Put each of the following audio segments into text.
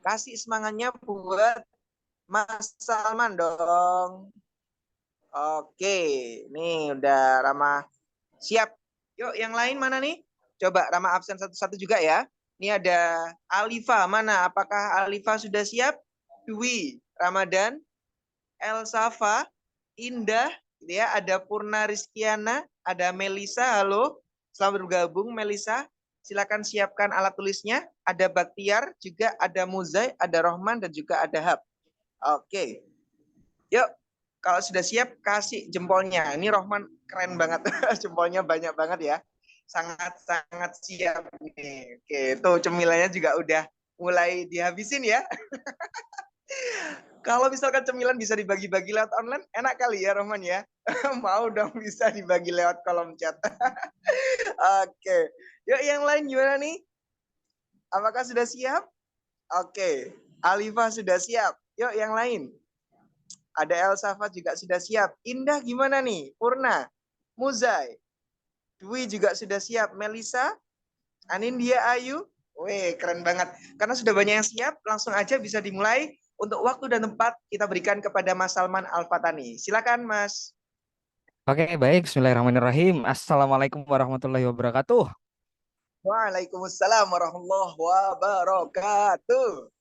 Kasih semangatnya buat Mas Salman dong. Oke, nih udah Rama siap. Yuk, yang lain mana nih? Coba Rama absen satu-satu juga ya. Ini ada Alifa, mana? Apakah Alifa sudah siap? Dwi, Ramadan, Elsafa, Indah, gitu ya. Ada Purna Rizkiana, ada Melisa. Halo, selamat bergabung Melisa. Silakan siapkan alat tulisnya. Ada Baktiar, juga ada Muzai, ada Rohman, dan juga ada Hab. Oke, yuk. Kalau sudah siap, kasih jempolnya. Ini Rohman keren banget. Jempolnya banyak banget ya. Sangat-sangat siap nih. Oke, tuh cemilannya juga udah mulai dihabisin ya. Kalau misalkan cemilan bisa dibagi-bagi lewat online, enak kali ya Rohman ya. Mau dong bisa dibagi lewat kolom chat. Oke, yuk yang lain gimana nih? Apakah sudah siap? Oke, Alifa sudah siap. Yuk yang lain. Ada Elsafa juga sudah siap. Indah gimana nih? Purna, Muzai, Dwi juga sudah siap. Melisa, Anindya Ayu. Wih, keren banget. Karena sudah banyak yang siap, langsung aja bisa dimulai. Untuk waktu dan tempat kita berikan kepada Mas Salman Al-Fatani. Silakan Mas. Oke, baik. Bismillahirrahmanirrahim. Assalamualaikum warahmatullahi wabarakatuh. Waalaikumsalam warahmatullahi wabarakatuh.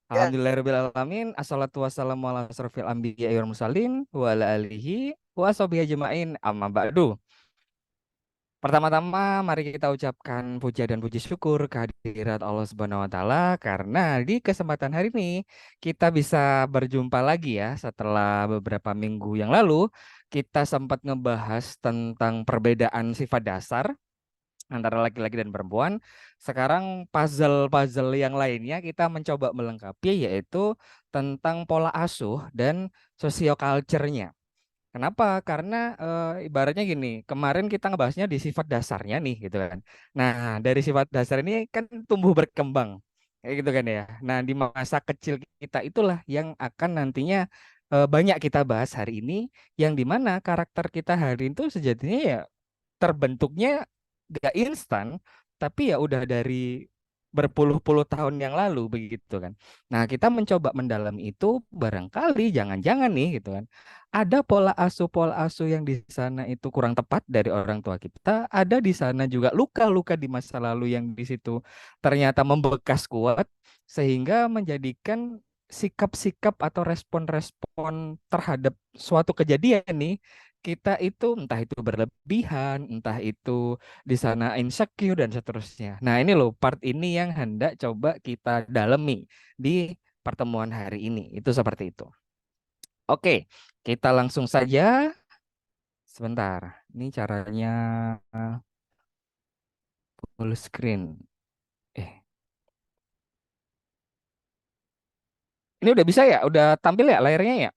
Ya, Alhamdulillahirrahmanirrahim. Assalatu wassalamu ala asrofil anbiya wal mursalin wa ala alihi wa sahbihi ajma'in amma ba'du. Pertama-tama mari kita ucapkan puja dan puji syukur kehadirat Allah Subhanahu wa taala karena di kesempatan hari ini kita bisa berjumpa lagi ya setelah beberapa minggu yang lalu kita sempat ngebahas tentang perbedaan sifat dasar antara laki-laki dan perempuan. Sekarang puzzle-puzzle yang lainnya kita mencoba melengkapi yaitu tentang pola asuh dan sosioculture-nya. Kenapa? Karena ibaratnya gini, kemarin kita ngebahasnya di sifat dasarnya nih gitu kan. Nah, dari sifat dasar ini kan tumbuh berkembang. Kayak gitu kan ya. Nah, di masa kecil kita itulah yang akan nantinya banyak kita bahas hari ini yang dimana karakter kita hari itu sejatinya ya terbentuknya gak instan, tapi ya udah dari berpuluh-puluh tahun yang lalu begitu kan. Nah, kita mencoba mendalami itu barangkali jangan-jangan nih gitu kan. Ada pola asuh yang di sana itu kurang tepat dari orang tua kita, ada di sana juga luka-luka di masa lalu yang di situ ternyata membekas kuat sehingga menjadikan sikap-sikap atau respon-respon terhadap suatu kejadian nih kita itu entah itu berlebihan, entah itu di sana insecure dan seterusnya. Nah, ini loh part ini yang hendak coba kita dalami di pertemuan hari ini. Itu seperti itu. Oke, kita langsung saja. Sebentar. Ini caranya full screen. Eh, ini udah bisa ya? Udah tampil ya layarnya ya?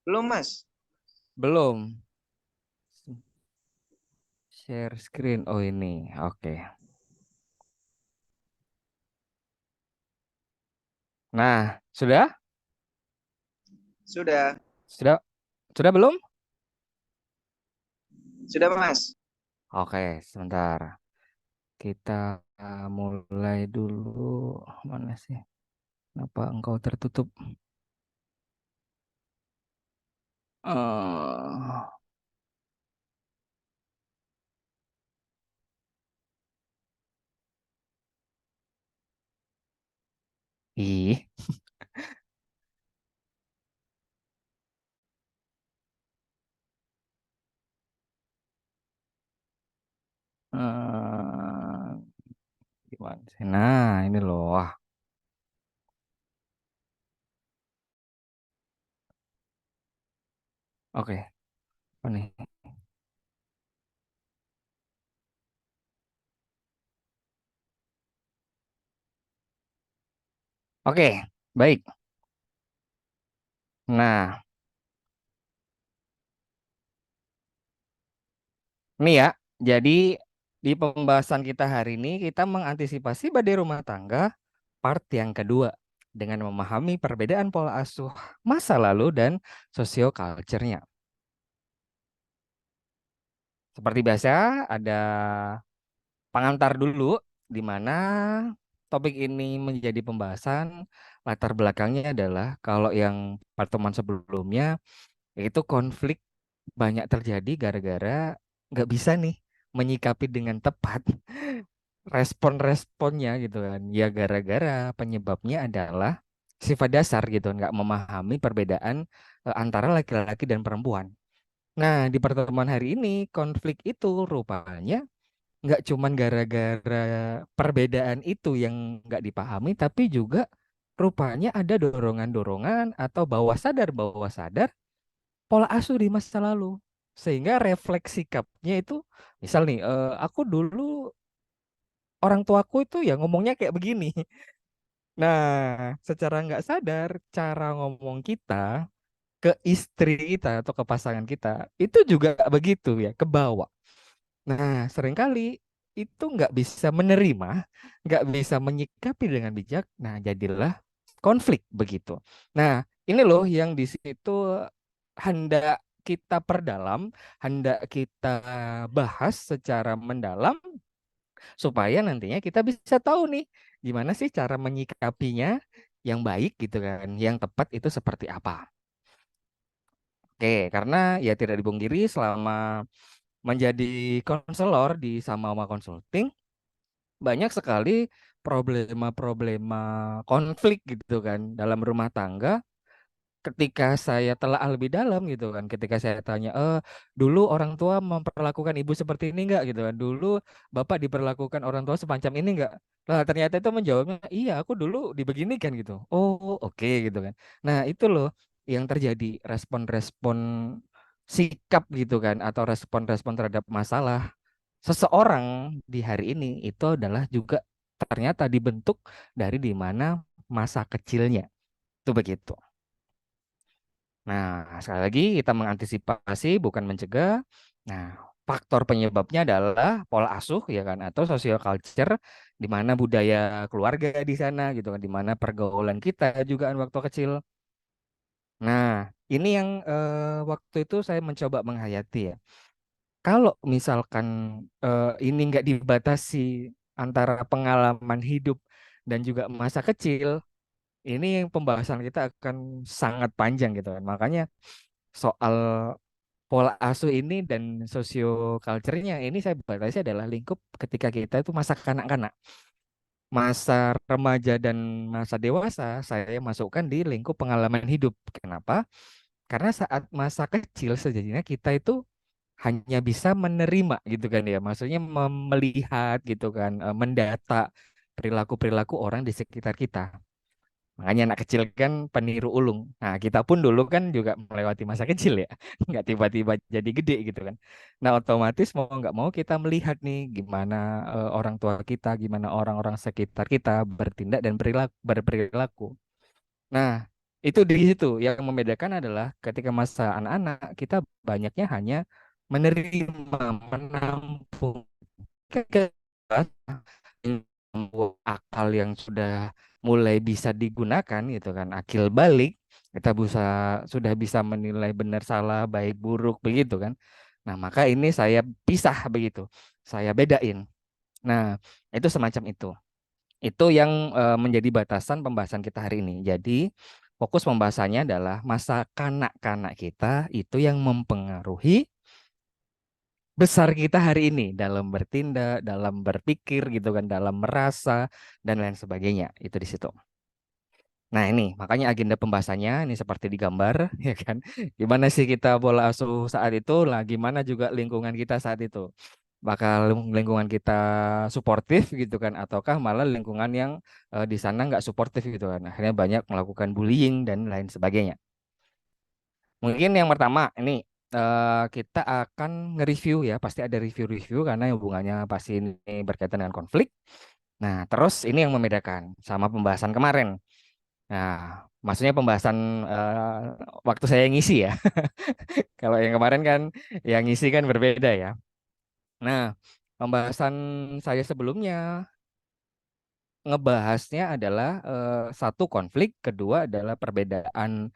belum Mas. Belum. Share screen. Oh, ini. Oke. Nah, sudah? Sudah. Sudah? Sudah belum? Sudah Mas. Oke, sebentar. Kita mulai dulu. Mana sih? Kenapa engkau tertutup? eh ih. eh, Gimana sih? Nah, ini loh. Wah, oke. Apa nih? Oke, baik. Nah, ini ya. Jadi di pembahasan kita hari ini kita mengantisipasi badai rumah tangga part yang kedua dengan memahami perbedaan pola asuh masa lalu dan sosioculture-nya. Seperti biasa, ada pengantar dulu. di mana topik ini menjadi pembahasan latar belakangnya adalah kalau yang pertemuan sebelumnya itu konflik banyak terjadi gara-gara nggak bisa nih menyikapi dengan tepat respon-responnya gitu kan. Ya gara-gara penyebabnya adalah sifat dasar gitu, nggak memahami perbedaan antara laki-laki dan perempuan. Nah, di pertemuan hari ini konflik itu rupanya nggak cuman gara-gara perbedaan itu yang nggak dipahami, tapi juga rupanya ada dorongan-dorongan atau bawah sadar pola asuh di masa lalu. Sehingga refleks sikapnya itu, misal nih, aku dulu orang tuaku itu ya ngomongnya kayak begini. Nah, secara nggak sadar, cara ngomong kita ke istri kita atau ke pasangan kita itu juga begitu ya, ke bawah. Nah, seringkali itu nggak bisa menerima, nggak bisa menyikapi dengan bijak. Nah, jadilah konflik begitu. Nah, ini loh yang di situ hendak kita perdalam, hendak kita bahas secara mendalam supaya nantinya kita bisa tahu nih gimana sih cara menyikapinya yang baik gitu kan, yang tepat itu seperti apa. Oke, karena ya tidak dipungkiri selama menjadi konselor di Samawa Consulting banyak sekali problema-problema konflik gitu kan dalam rumah tangga ketika saya telah lebih dalam gitu kan, ketika saya tanya, dulu orang tua memperlakukan ibu seperti ini enggak gitu kan, dulu bapak diperlakukan orang tua semacam ini enggak, lah ternyata itu menjawabnya iya aku dulu dibeginikan gitu, oh oke gitu kan. Nah itu loh yang terjadi, respon-respon sikap gitu kan atau respon-respon terhadap masalah seseorang di hari ini itu adalah juga ternyata dibentuk dari di mana masa kecilnya itu begitu. Nah, sekali lagi kita mengantisipasi bukan mencegah. Nah, faktor penyebabnya adalah pola asuh ya kan atau social culture di mana budaya keluarga di sana gitu kan, di mana pergaulan kita juga kan waktu kecil. Nah, ini yang waktu itu saya mencoba menghayati ya. Kalau misalkan ini nggak dibatasi antara pengalaman hidup dan juga masa kecil, ini pembahasan kita akan sangat panjang gitu kan. Makanya soal pola asuh ini dan sosio culture-nya ini saya batasi adalah lingkup ketika kita itu masa kanak-kanak, masa remaja dan masa dewasa saya masukkan di lingkup pengalaman hidup. Kenapa? Karena saat masa kecil sejatinya kita itu hanya bisa menerima gitu kan ya, maksudnya melihat gitu kan, mendata perilaku-perilaku orang di sekitar kita. Makanya anak kecil kan peniru ulung. Nah, kita pun dulu kan juga melewati masa kecil ya. Nggak tiba-tiba jadi gede gitu kan. Nah, otomatis mau nggak mau kita melihat nih gimana orang tua kita, gimana orang-orang sekitar kita bertindak dan berperilaku. Nah, itu di situ yang membedakan adalah ketika masa anak-anak kita banyaknya hanya menerima, menampung. Akal yang sudah mulai bisa digunakan gitu kan, akil balik, kita bisa sudah bisa menilai benar salah baik buruk begitu kan. Nah maka ini saya pisah begitu, saya bedain. Nah itu semacam itu yang menjadi batasan pembahasan kita hari ini. Jadi fokus pembahasannya adalah masa kanak-kanak kita itu yang mempengaruhi besar kita hari ini dalam bertindak, dalam berpikir gitu kan, dalam merasa dan lain sebagainya. Itu di situ. Nah, ini makanya agenda pembahasannya ini seperti di gambar ya kan. Gimana sih kita pola asuh saat itu, lah gimana juga lingkungan kita saat itu. Bakal lingkungan kita suportif gitu kan ataukah malah lingkungan yang di sana nggak suportif gitu kan. Akhirnya banyak melakukan bullying dan lain sebagainya. Mungkin yang pertama ini kita akan nge-review ya, pasti ada review-review karena hubungannya pasti ini berkaitan dengan konflik. Nah, terus ini yang membedakan sama pembahasan kemarin. Nah, maksudnya pembahasan waktu saya ngisi ya. Kalau yang kemarin kan yang ngisi kan berbeda ya. Nah, pembahasan saya sebelumnya ngebahasnya adalah satu konflik, kedua adalah perbedaan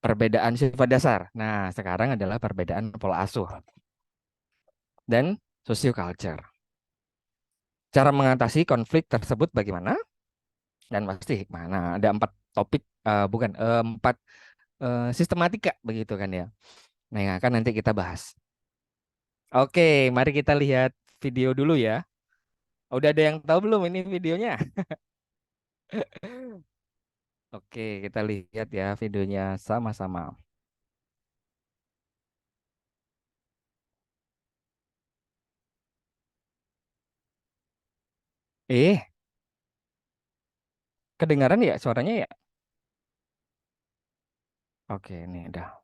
perbedaan sifat dasar. Nah, sekarang adalah perbedaan pola asuh dan socioculture. Cara mengatasi konflik tersebut bagaimana? Dan pasti hikmah. Nah, ada empat topik, bukan empat sistematika begitu kan ya. Nah, yang akan nanti kita bahas. Oke, mari kita lihat video dulu ya. Udah ada yang tahu belum ini videonya? Oke, kita lihat ya videonya sama-sama. Eh, kedengaran ya suaranya ya? Oke, ini udah.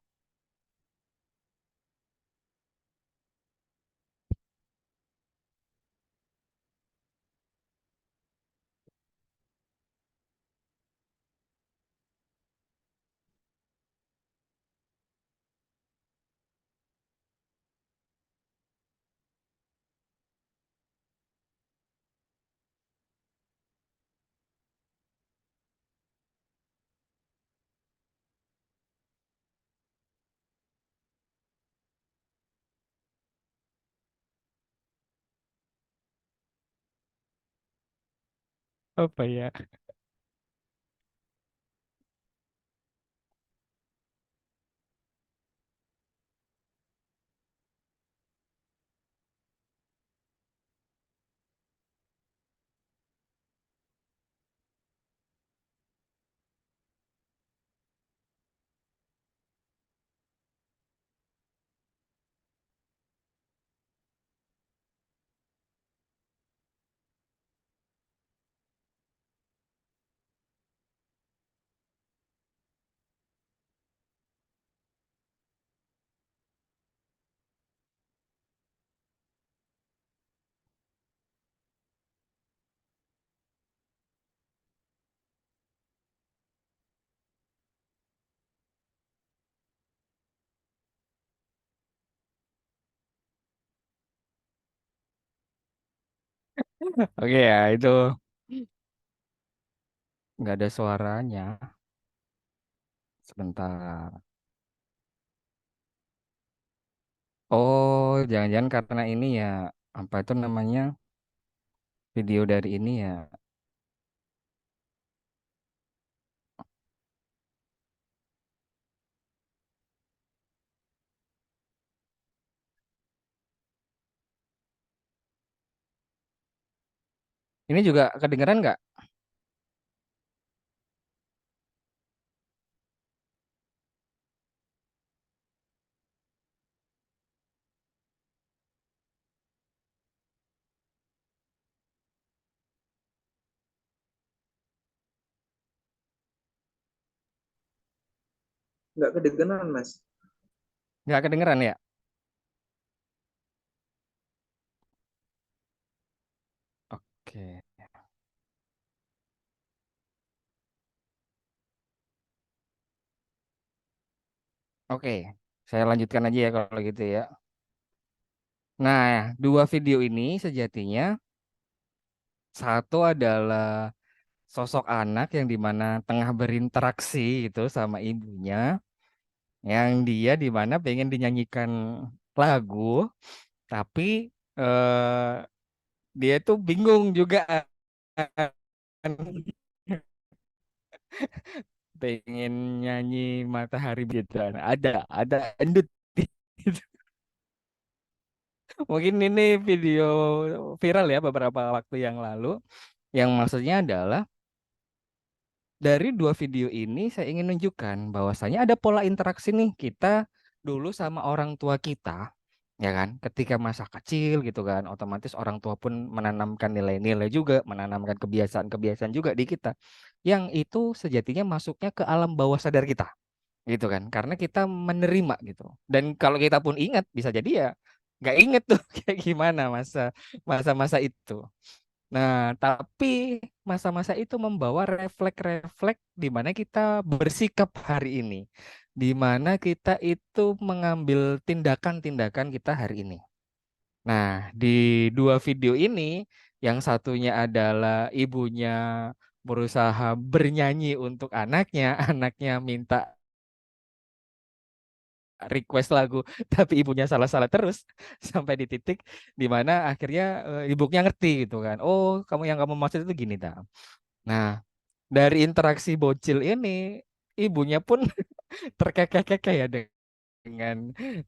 Apa ya? Oke ya, itu nggak ada suaranya. Sebentar. Oh, jangan-jangan karena ini ya, apa itu namanya, video dari ini ya. Ini juga kedengeran nggak? Nggak kedengeran, Mas. Nggak kedengeran ya? Oke, oke. Saya lanjutkan aja ya kalau gitu ya. Nah, dua video ini sejatinya satu adalah sosok anak yang dimana tengah berinteraksi itu sama ibunya, yang dia dimana pengen dinyanyikan lagu, tapi eh, dia tuh bingung juga pengen nyanyi Matahari gitu. Ada endut. Mungkin ini video viral ya beberapa waktu yang lalu. Yang maksudnya adalah dari dua video ini saya ingin menunjukkan bahwasanya ada pola interaksi nih kita dulu sama orang tua kita, ya kan? Ketika masa kecil gitu kan, otomatis orang tua pun menanamkan nilai-nilai juga, menanamkan kebiasaan-kebiasaan juga di kita. Yang itu sejatinya masuknya ke alam bawah sadar kita, gitu kan? Karena kita menerima gitu. Dan kalau kita pun ingat, bisa jadi ya nggak inget tuh kayak gimana masa-masa itu. Nah, tapi masa-masa itu membawa refleks-refleks di mana kita bersikap hari ini, di mana kita itu mengambil tindakan-tindakan kita hari ini. Nah, di dua video ini, yang satunya adalah ibunya berusaha bernyanyi untuk anaknya, anaknya minta request lagu, tapi ibunya salah-salah terus sampai di titik di mana akhirnya ibunya ngerti gitu kan. Oh, kamu maksud itu gini ta. Nah, dari interaksi bocil ini, ibunya pun terkekeh-kekeh ya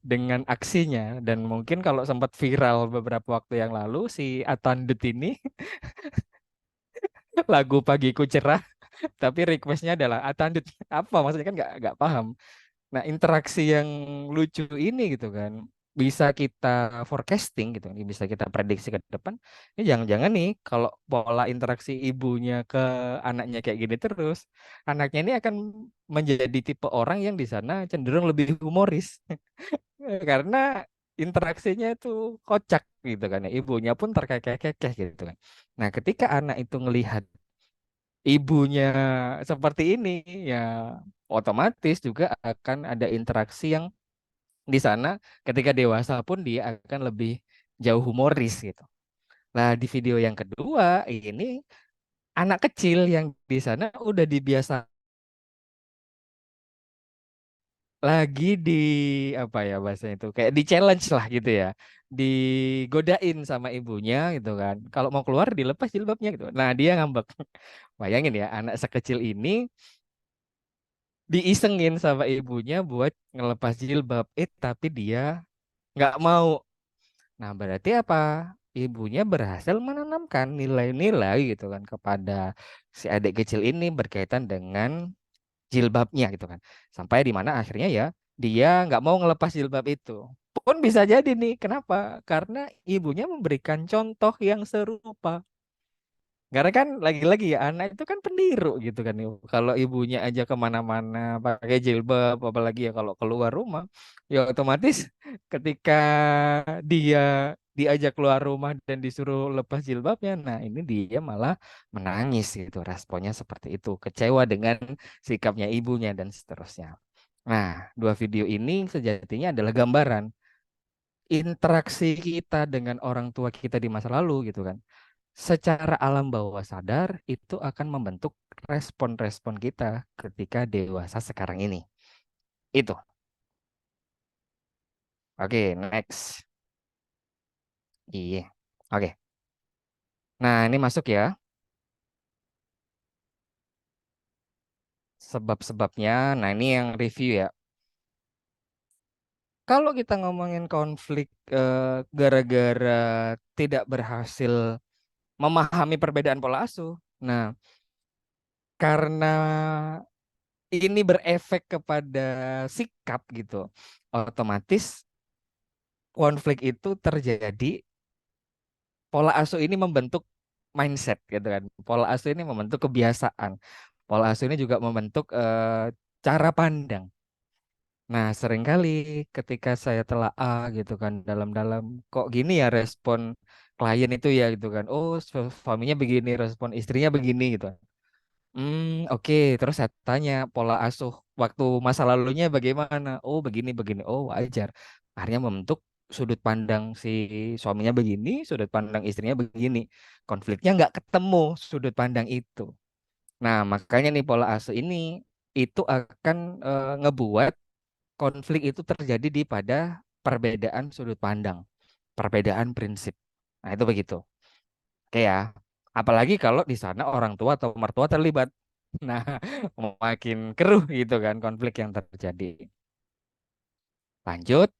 dengan aksinya, dan mungkin kalau sempat viral beberapa waktu yang lalu si Atandut ini lagu Pagiku Cerah, tapi requestnya adalah Atandut. Apa maksudnya, kan nggak paham. Nah, interaksi yang lucu ini gitu kan bisa kita forecasting gitu, ini bisa kita prediksi ke depan. Ini jangan-jangan nih kalau pola interaksi ibunya ke anaknya kayak gini terus, anaknya ini akan menjadi tipe orang yang di sana cenderung lebih humoris. Karena interaksinya itu kocak gitu kan ya. Ibunya pun terkekeh-kekeh gitu kan. Nah, ketika anak itu ngelihat ibunya seperti ini, ya otomatis juga akan ada interaksi yang di sana ketika dewasa pun dia akan lebih jauh humoris gitu. Nah, di video yang kedua ini anak kecil yang di sana udah dibiasa lagi di apa ya bahasanya itu, kayak di challenge lah gitu ya, digodain sama ibunya gitu kan, kalau mau keluar dilepas jilbabnya gitu. Nah, dia ngambek. Bayangin ya, anak sekecil ini diisengin sama ibunya buat ngelepas jilbab, tapi dia nggak mau. Nah, berarti apa? Ibunya berhasil menanamkan nilai-nilai gitu kan kepada si adik kecil ini berkaitan dengan jilbabnya gitu kan. Sampai di mana akhirnya ya dia nggak mau ngelepas jilbab itu. Pun bisa jadi nih, kenapa? Karena ibunya memberikan contoh yang serupa. Karena kan lagi-lagi ya anak itu kan peniru gitu kan. Kalau ibunya aja kemana-mana pakai jilbab, apalagi ya kalau keluar rumah, ya otomatis ketika dia diajak keluar rumah dan disuruh lepas jilbabnya, nah ini dia malah menangis gitu. Responnya seperti itu, kecewa dengan sikapnya ibunya dan seterusnya. Nah, dua video ini sejatinya adalah gambaran interaksi kita dengan orang tua kita di masa lalu gitu kan, secara alam bawah sadar itu akan membentuk respon-respon kita ketika dewasa sekarang ini. Itu. Oke, next. Iya. Oke. Nah, ini masuk ya. Sebab-sebabnya. Nah, ini yang review ya. Kalau kita ngomongin konflik gara-gara tidak berhasil memahami perbedaan pola asuh. Nah, karena ini berefek kepada sikap gitu, otomatis konflik itu terjadi. Pola asuh ini membentuk mindset gitu kan. Pola asuh ini membentuk kebiasaan. Pola asuh ini juga membentuk cara pandang. Nah, seringkali ketika saya telah gitu kan dalam-dalam, kok gini ya respon klien itu ya gitu kan. Oh, suaminya begini, respon istrinya begini gitu. Oke. Terus saya tanya pola asuh waktu masa lalunya bagaimana? Oh, begini begini. Oh, wajar. Akhirnya membentuk sudut pandang si suaminya begini, sudut pandang istrinya begini. Konfliknya nggak ketemu sudut pandang itu. Nah, makanya nih pola asuh ini itu akan ngebuat konflik itu terjadi di pada perbedaan sudut pandang, perbedaan prinsip. Nah, itu begitu. Oke ya. Apalagi kalau di sana orang tua atau mertua terlibat. Nah, makin keruh gitu kan konflik yang terjadi. Lanjut.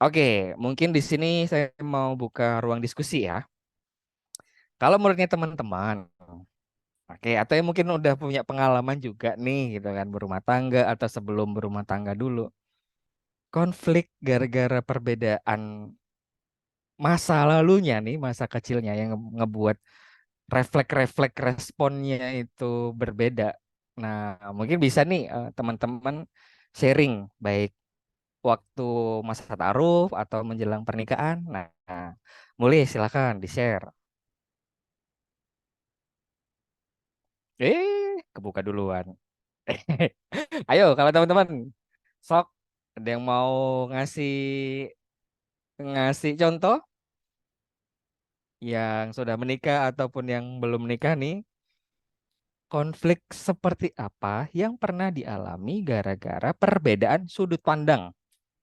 Oke, mungkin di sini saya mau buka ruang diskusi ya. Kalau menurutnya teman-teman, oke, atau yang mungkin udah punya pengalaman juga nih gitu kan berumah tangga atau sebelum berumah tangga dulu. Konflik gara-gara perbedaan masa lalunya nih, masa kecilnya yang ngebuat refleks-refleks responnya itu berbeda. Nah, mungkin bisa nih teman-teman sharing baik waktu masa taruh atau menjelang pernikahan. Nah, mulai silakan di-share. Kebuka duluan. Ayo, kalau teman-teman, sok ada yang mau ngasih ngasih contoh yang sudah menikah ataupun yang belum menikah nih, konflik seperti apa yang pernah dialami gara-gara perbedaan sudut pandang?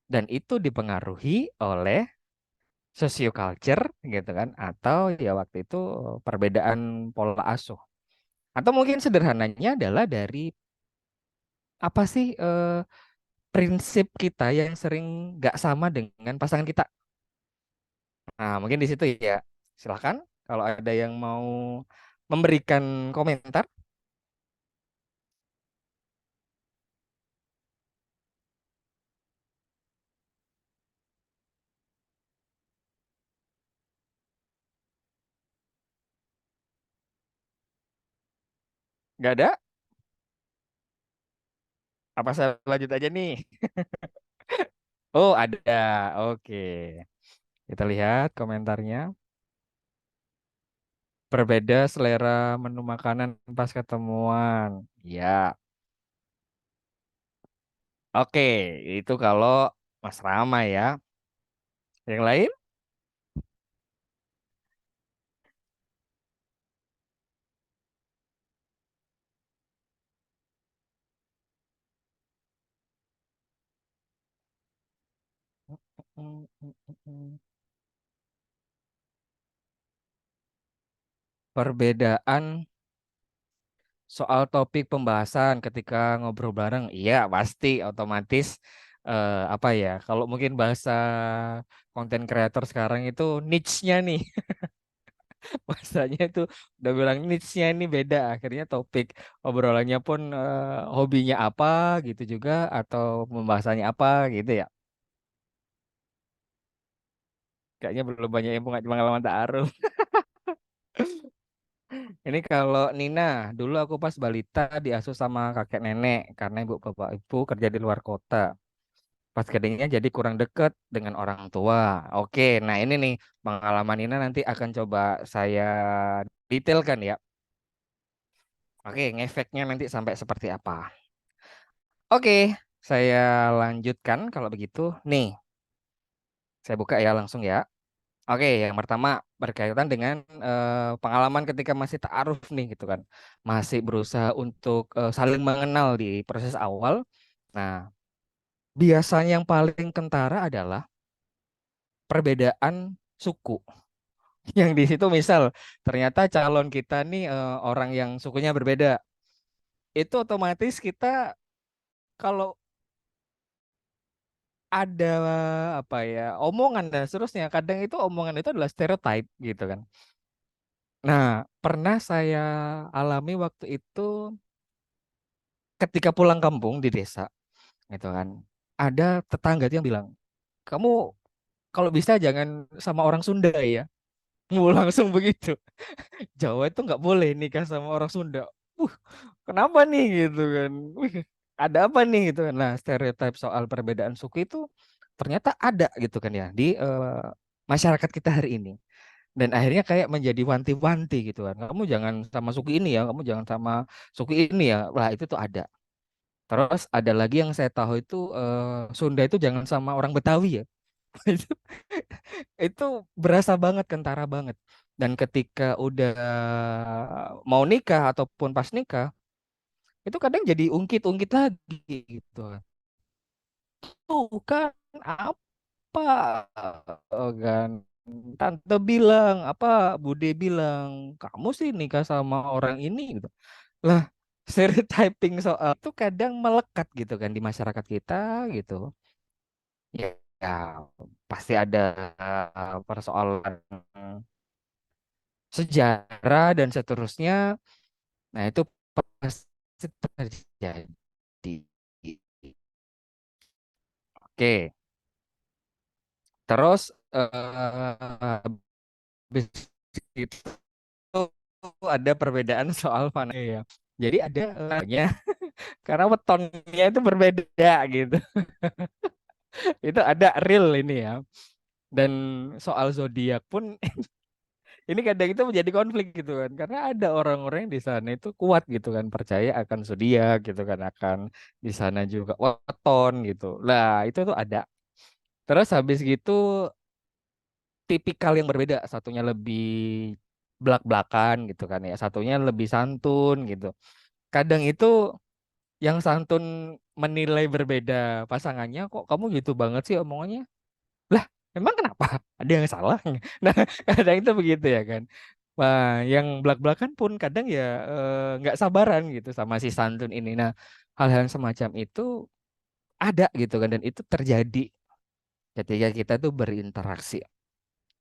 dan itu dipengaruhi oleh socioculture gitu kan, atau ya waktu itu perbedaan pola asuh, atau mungkin sederhananya adalah dari apa sih prinsip kita yang sering nggak sama dengan pasangan kita. Nah, mungkin di situ ya. Silakan kalau ada yang mau memberikan komentar. Nggak ada? Apa saya lanjut aja nih? Oh, ada. Oke. Kita lihat komentarnya. Berbeda selera menu makanan pas ketemuan. Ya, oke. Itu kalau Mas Rama ya. Yang lain? Perbedaan soal topik pembahasan ketika ngobrol bareng, iya pasti otomatis apa ya? Kalau mungkin bahasa konten kreator sekarang itu niche-nya nih, bahasanya itu udah bilang niche-nya ini beda. Akhirnya topik obrolannya pun hobinya apa gitu juga atau pembahasannya apa gitu ya. Kayaknya belum banyak yang punya pengalaman ta'aruf. Ini kalau Nina, dulu aku pas balita diasuh sama kakek nenek karena ibu bapak ibu kerja di luar kota. Pas gedenya jadi kurang deket dengan orang tua. Oke, nah ini nih pengalaman Nina nanti akan coba saya detailkan ya. Oke, ngefeknya nanti sampai seperti apa. Oke, saya lanjutkan kalau begitu. Nih, saya buka ya langsung ya. Oke, yang pertama berkaitan dengan pengalaman ketika masih ta'aruf nih gitu kan. Masih berusaha untuk saling mengenal di proses awal. Nah, biasanya yang paling kentara adalah perbedaan suku. Yang di situ misal ternyata calon kita nih orang yang sukunya berbeda. Itu otomatis kita kalau ada apa ya omongan dan seterusnya, kadang itu omongan itu adalah stereotype gitu kan. Nah, pernah saya alami waktu itu ketika pulang kampung di desa, gitu kan. Ada tetangga tuh yang bilang, kamu kalau bisa jangan sama orang Sunda ya. Mau langsung begitu. Jawa itu nggak boleh nikah sama orang Sunda. Uh, kenapa nih gitu kan? Wih, ada apa nih gitu kan? Nah, stereotip soal perbedaan suku itu ternyata ada gitu kan ya di masyarakat kita hari ini. Dan akhirnya kayak menjadi wanti-wanti gitu kan. Kamu jangan sama suku ini ya, kamu jangan sama suku ini ya. Lah itu tuh ada. Terus ada lagi yang saya tahu itu Sunda itu jangan sama orang Betawi ya. Itu itu berasa banget, kentara banget. Dan ketika udah mau nikah ataupun pas nikah, itu kadang jadi ungkit-ungkit lagi gitu. Tuh kan apa kan tante bilang apa Bude bilang kamu sih nikah sama orang ini gitu. Lah stereotyping soal itu kadang melekat gitu kan di masyarakat kita gitu. Ya, ya pasti ada persoalan sejarah dan seterusnya. Nah, itu pasti terjadi. Oke, terus habis itu ada perbedaan soal mana ya. Jadi ada karena wetonnya itu berbeda gitu. Itu ada real ini ya. Dan soal zodiak pun ini kadang itu menjadi konflik gitu kan karena ada orang-orang yang di sana itu kuat gitu kan percaya akan zodiak gitu kan akan di sana juga weton gitu lah itu tuh ada terus habis gitu tipikal yang berbeda satunya lebih belak-belakan gitu kan ya satunya lebih santun gitu kadang itu yang santun menilai berbeda pasangannya, kok kamu gitu banget sih omongannya? Lah, emang kenapa? Ada yang salah? Nah, kadang itu begitu ya kan. Wah, yang belak-belakan pun kadang ya nggak sabaran gitu sama si santun ini. Nah, hal-hal yang semacam itu ada gitu kan, dan itu terjadi ketika kita tuh berinteraksi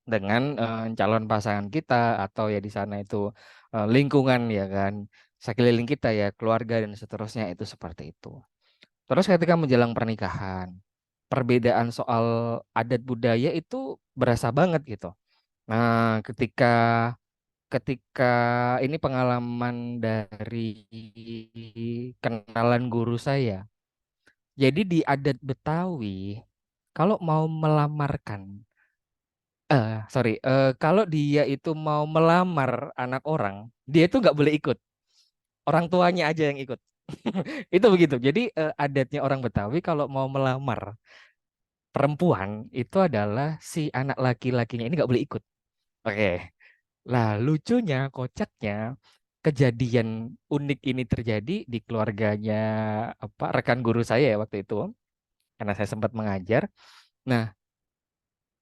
dengan calon pasangan kita, atau ya di sana itu lingkungan ya kan, sekeliling kita ya, keluarga dan seterusnya, itu seperti itu. Terus ketika menjelang pernikahan, perbedaan soal adat budaya itu berasa banget gitu. Nah, ketika ketika ini pengalaman dari kenalan guru saya. Jadi di adat Betawi, kalau mau melamarkan, kalau dia itu mau melamar anak orang, dia itu nggak boleh ikut. Orang tuanya aja yang ikut. Itu begitu. Jadi adatnya orang Betawi kalau mau melamar perempuan itu adalah si anak laki-lakinya ini nggak boleh ikut. Oke. Lah, lucunya, kocaknya, kejadian unik ini terjadi di keluarganya apa rekan guru saya ya waktu itu, karena saya sempat mengajar. Nah,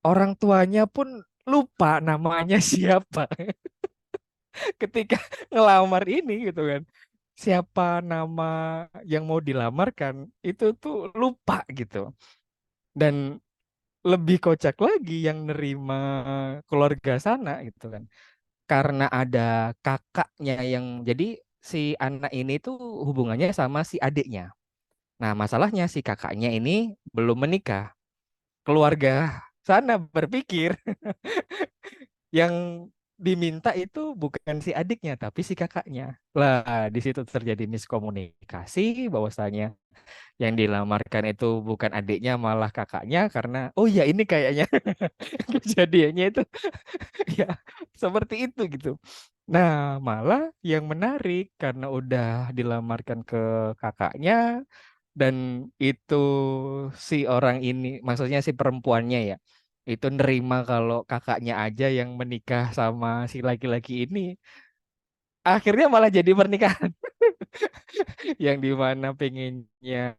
orang tuanya pun lupa namanya siapa ketika ngelamar ini gitu kan. Siapa nama yang mau dilamarkan itu tuh lupa gitu. Dan lebih kocak lagi yang nerima keluarga sana gitu kan. Karena ada kakaknya yang jadi si anak ini tuh hubungannya sama si adiknya. Nah, masalahnya si kakaknya ini belum menikah. Keluarga sana berpikir yang diminta itu bukan si adiknya tapi si kakaknya. Lah, di situ terjadi miskomunikasi bahwasanya yang dilamarkan itu bukan adiknya malah kakaknya, karena oh ya ini kayaknya kejadiannya itu ya seperti itu gitu. Nah, malah yang menarik karena udah dilamarkan ke kakaknya, dan itu si orang ini, maksudnya si perempuannya ya, itu nerima kalau kakaknya aja yang menikah sama si laki-laki ini. Akhirnya malah jadi pernikahan yang dimana pengennya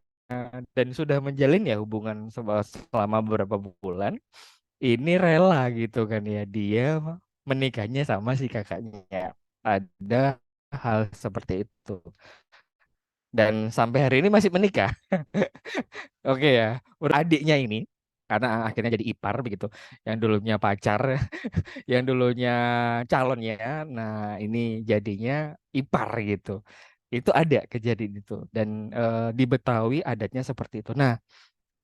dan sudah menjalin ya hubungan selama beberapa bulan, ini rela gitu kan ya, dia menikahnya sama si kakaknya. Ada hal seperti itu. Dan sampai hari ini masih menikah. Oke ya, adiknya ini karena akhirnya jadi ipar begitu. Yang dulunya pacar, yang dulunya calonnya, nah ini jadinya ipar gitu. Itu ada kejadian itu, dan di Betawi adatnya seperti itu. Nah,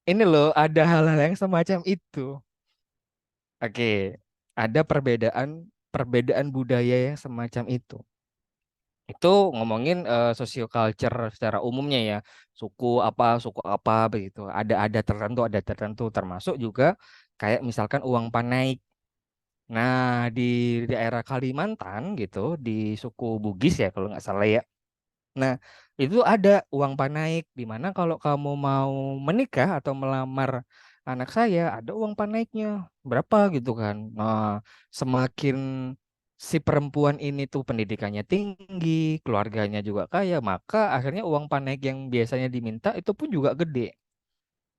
ini loh ada hal-hal yang semacam itu. Oke, ada perbedaan perbedaan budaya yang semacam itu. Itu ngomongin socioculture secara umumnya ya, suku apa begitu. Ada tertentu termasuk juga kayak misalkan uang panaik. Nah, di daerah Kalimantan gitu, di suku Bugis ya kalau nggak salah ya. Nah, itu ada uang panaik di mana kalau kamu mau menikah atau melamar anak saya, ada uang panaiknya berapa gitu kan. Nah, semakin si perempuan ini tuh pendidikannya tinggi, keluarganya juga kaya, maka akhirnya uang panaik yang biasanya diminta itu pun juga gede.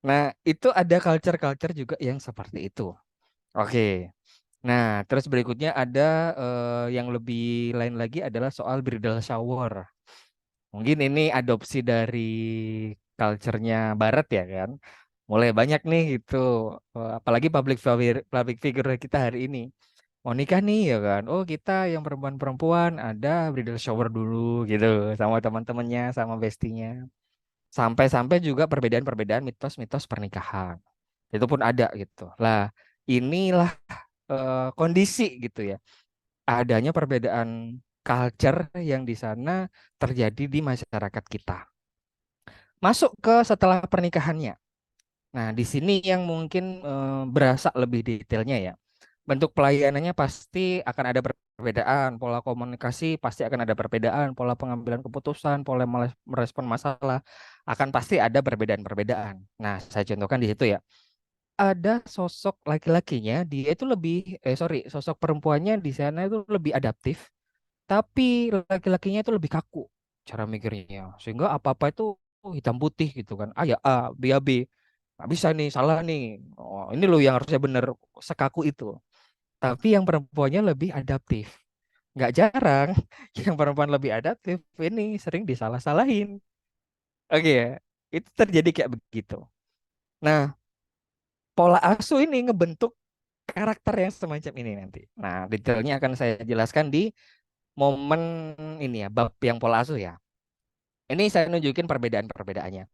Nah, itu ada culture-culture juga yang seperti itu. Oke. Nah, terus berikutnya ada yang lebih lain lagi adalah soal bridal shower. Mungkin ini adopsi dari culture-nya Barat ya kan. Mulai banyak nih gitu. Apalagi public figure kita hari ini. Mau nikah nih ya kan. Oh, kita yang perempuan-perempuan ada bridal shower dulu gitu sama teman-temannya, sama bestinya. Sampai-sampai juga perbedaan-perbedaan mitos-mitos pernikahan. Itu pun ada gitu. Lah, inilah kondisi gitu ya. Adanya perbedaan culture yang di sana terjadi di masyarakat kita. Masuk ke setelah pernikahannya. Nah, di sini yang mungkin berasa lebih detailnya ya. Bentuk pelayanannya pasti akan ada perbedaan, pola komunikasi pasti akan ada perbedaan, pola pengambilan keputusan, pola merespon masalah akan pasti ada perbedaan-perbedaan. Nah, saya contohkan di situ ya. Ada sosok laki-lakinya, dia itu sosok perempuannya di sana itu lebih adaptif, tapi laki-lakinya itu lebih kaku cara mikirnya, sehingga apa-apa itu hitam putih gitu kan. A ya A, B ya B. Nggak bisa nih, salah nih. Oh, ini loh yang harusnya bener, sekaku itu. Tapi yang perempuannya lebih adaptif. Nggak jarang yang perempuan lebih adaptif ini sering disalah-salahin. Oke ya, itu terjadi kayak begitu. Nah, pola asuh ini ngebentuk karakter yang semacam ini nanti. Nah, detailnya akan saya jelaskan di momen ini ya, bab yang pola asuh ya. Ini saya nunjukin perbedaan-perbedaannya.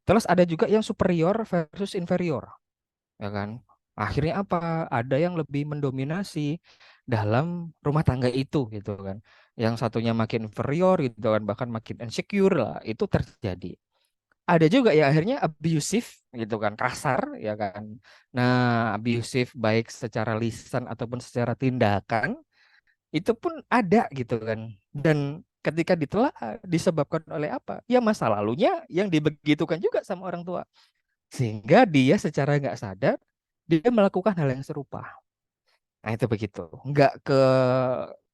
Terus ada juga yang superior versus inferior, ya kan? Akhirnya apa? Ada yang lebih mendominasi dalam rumah tangga itu, gitu kan. Yang satunya makin inferior, gitu kan, bahkan makin insecure lah, itu terjadi. Ada juga ya akhirnya abusive, gitu kan, kasar, ya kan. Nah, abusive baik secara lisan ataupun secara tindakan, itu pun ada gitu kan. Dan ketika ditelaah disebabkan oleh apa? Ya masa lalunya yang dibegitukan juga sama orang tua. Sehingga dia secara nggak sadar dia melakukan hal yang serupa. Nah itu begitu. Nggak ke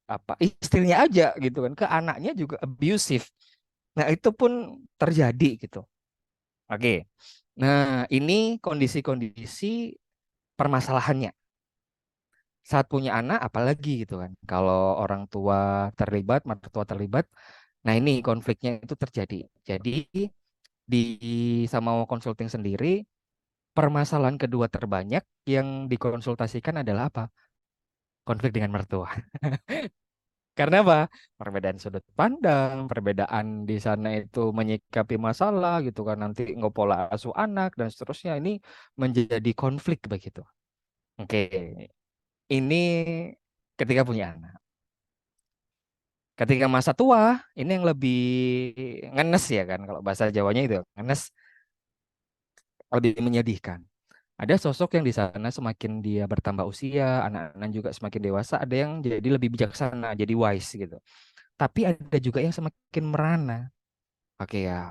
apa istrinya aja gitu kan, ke anaknya juga abusive. Nah itu pun terjadi gitu. Oke. Nah ini kondisi-kondisi permasalahannya. Saat punya anak apalagi gitu kan. Kalau orang tua terlibat, mertua terlibat, nah ini konfliknya itu terjadi. Jadi di sama konsulting sendiri, permasalahan kedua terbanyak yang dikonsultasikan adalah apa? Konflik dengan mertua. Karena apa? Perbedaan sudut pandang, perbedaan di sana itu menyikapi masalah gitu kan, nanti ngopola asuh anak dan seterusnya, ini menjadi konflik begitu. Oke, ini ketika punya anak. Ketika masa tua, ini yang lebih ngenes ya kan, kalau bahasa Jawanya itu ngenes, lebih menyedihkan. Ada sosok yang di sana semakin dia bertambah usia, anak-anak juga semakin dewasa, ada yang jadi lebih bijaksana, jadi wise gitu. Tapi ada juga yang semakin merana. Oke ya,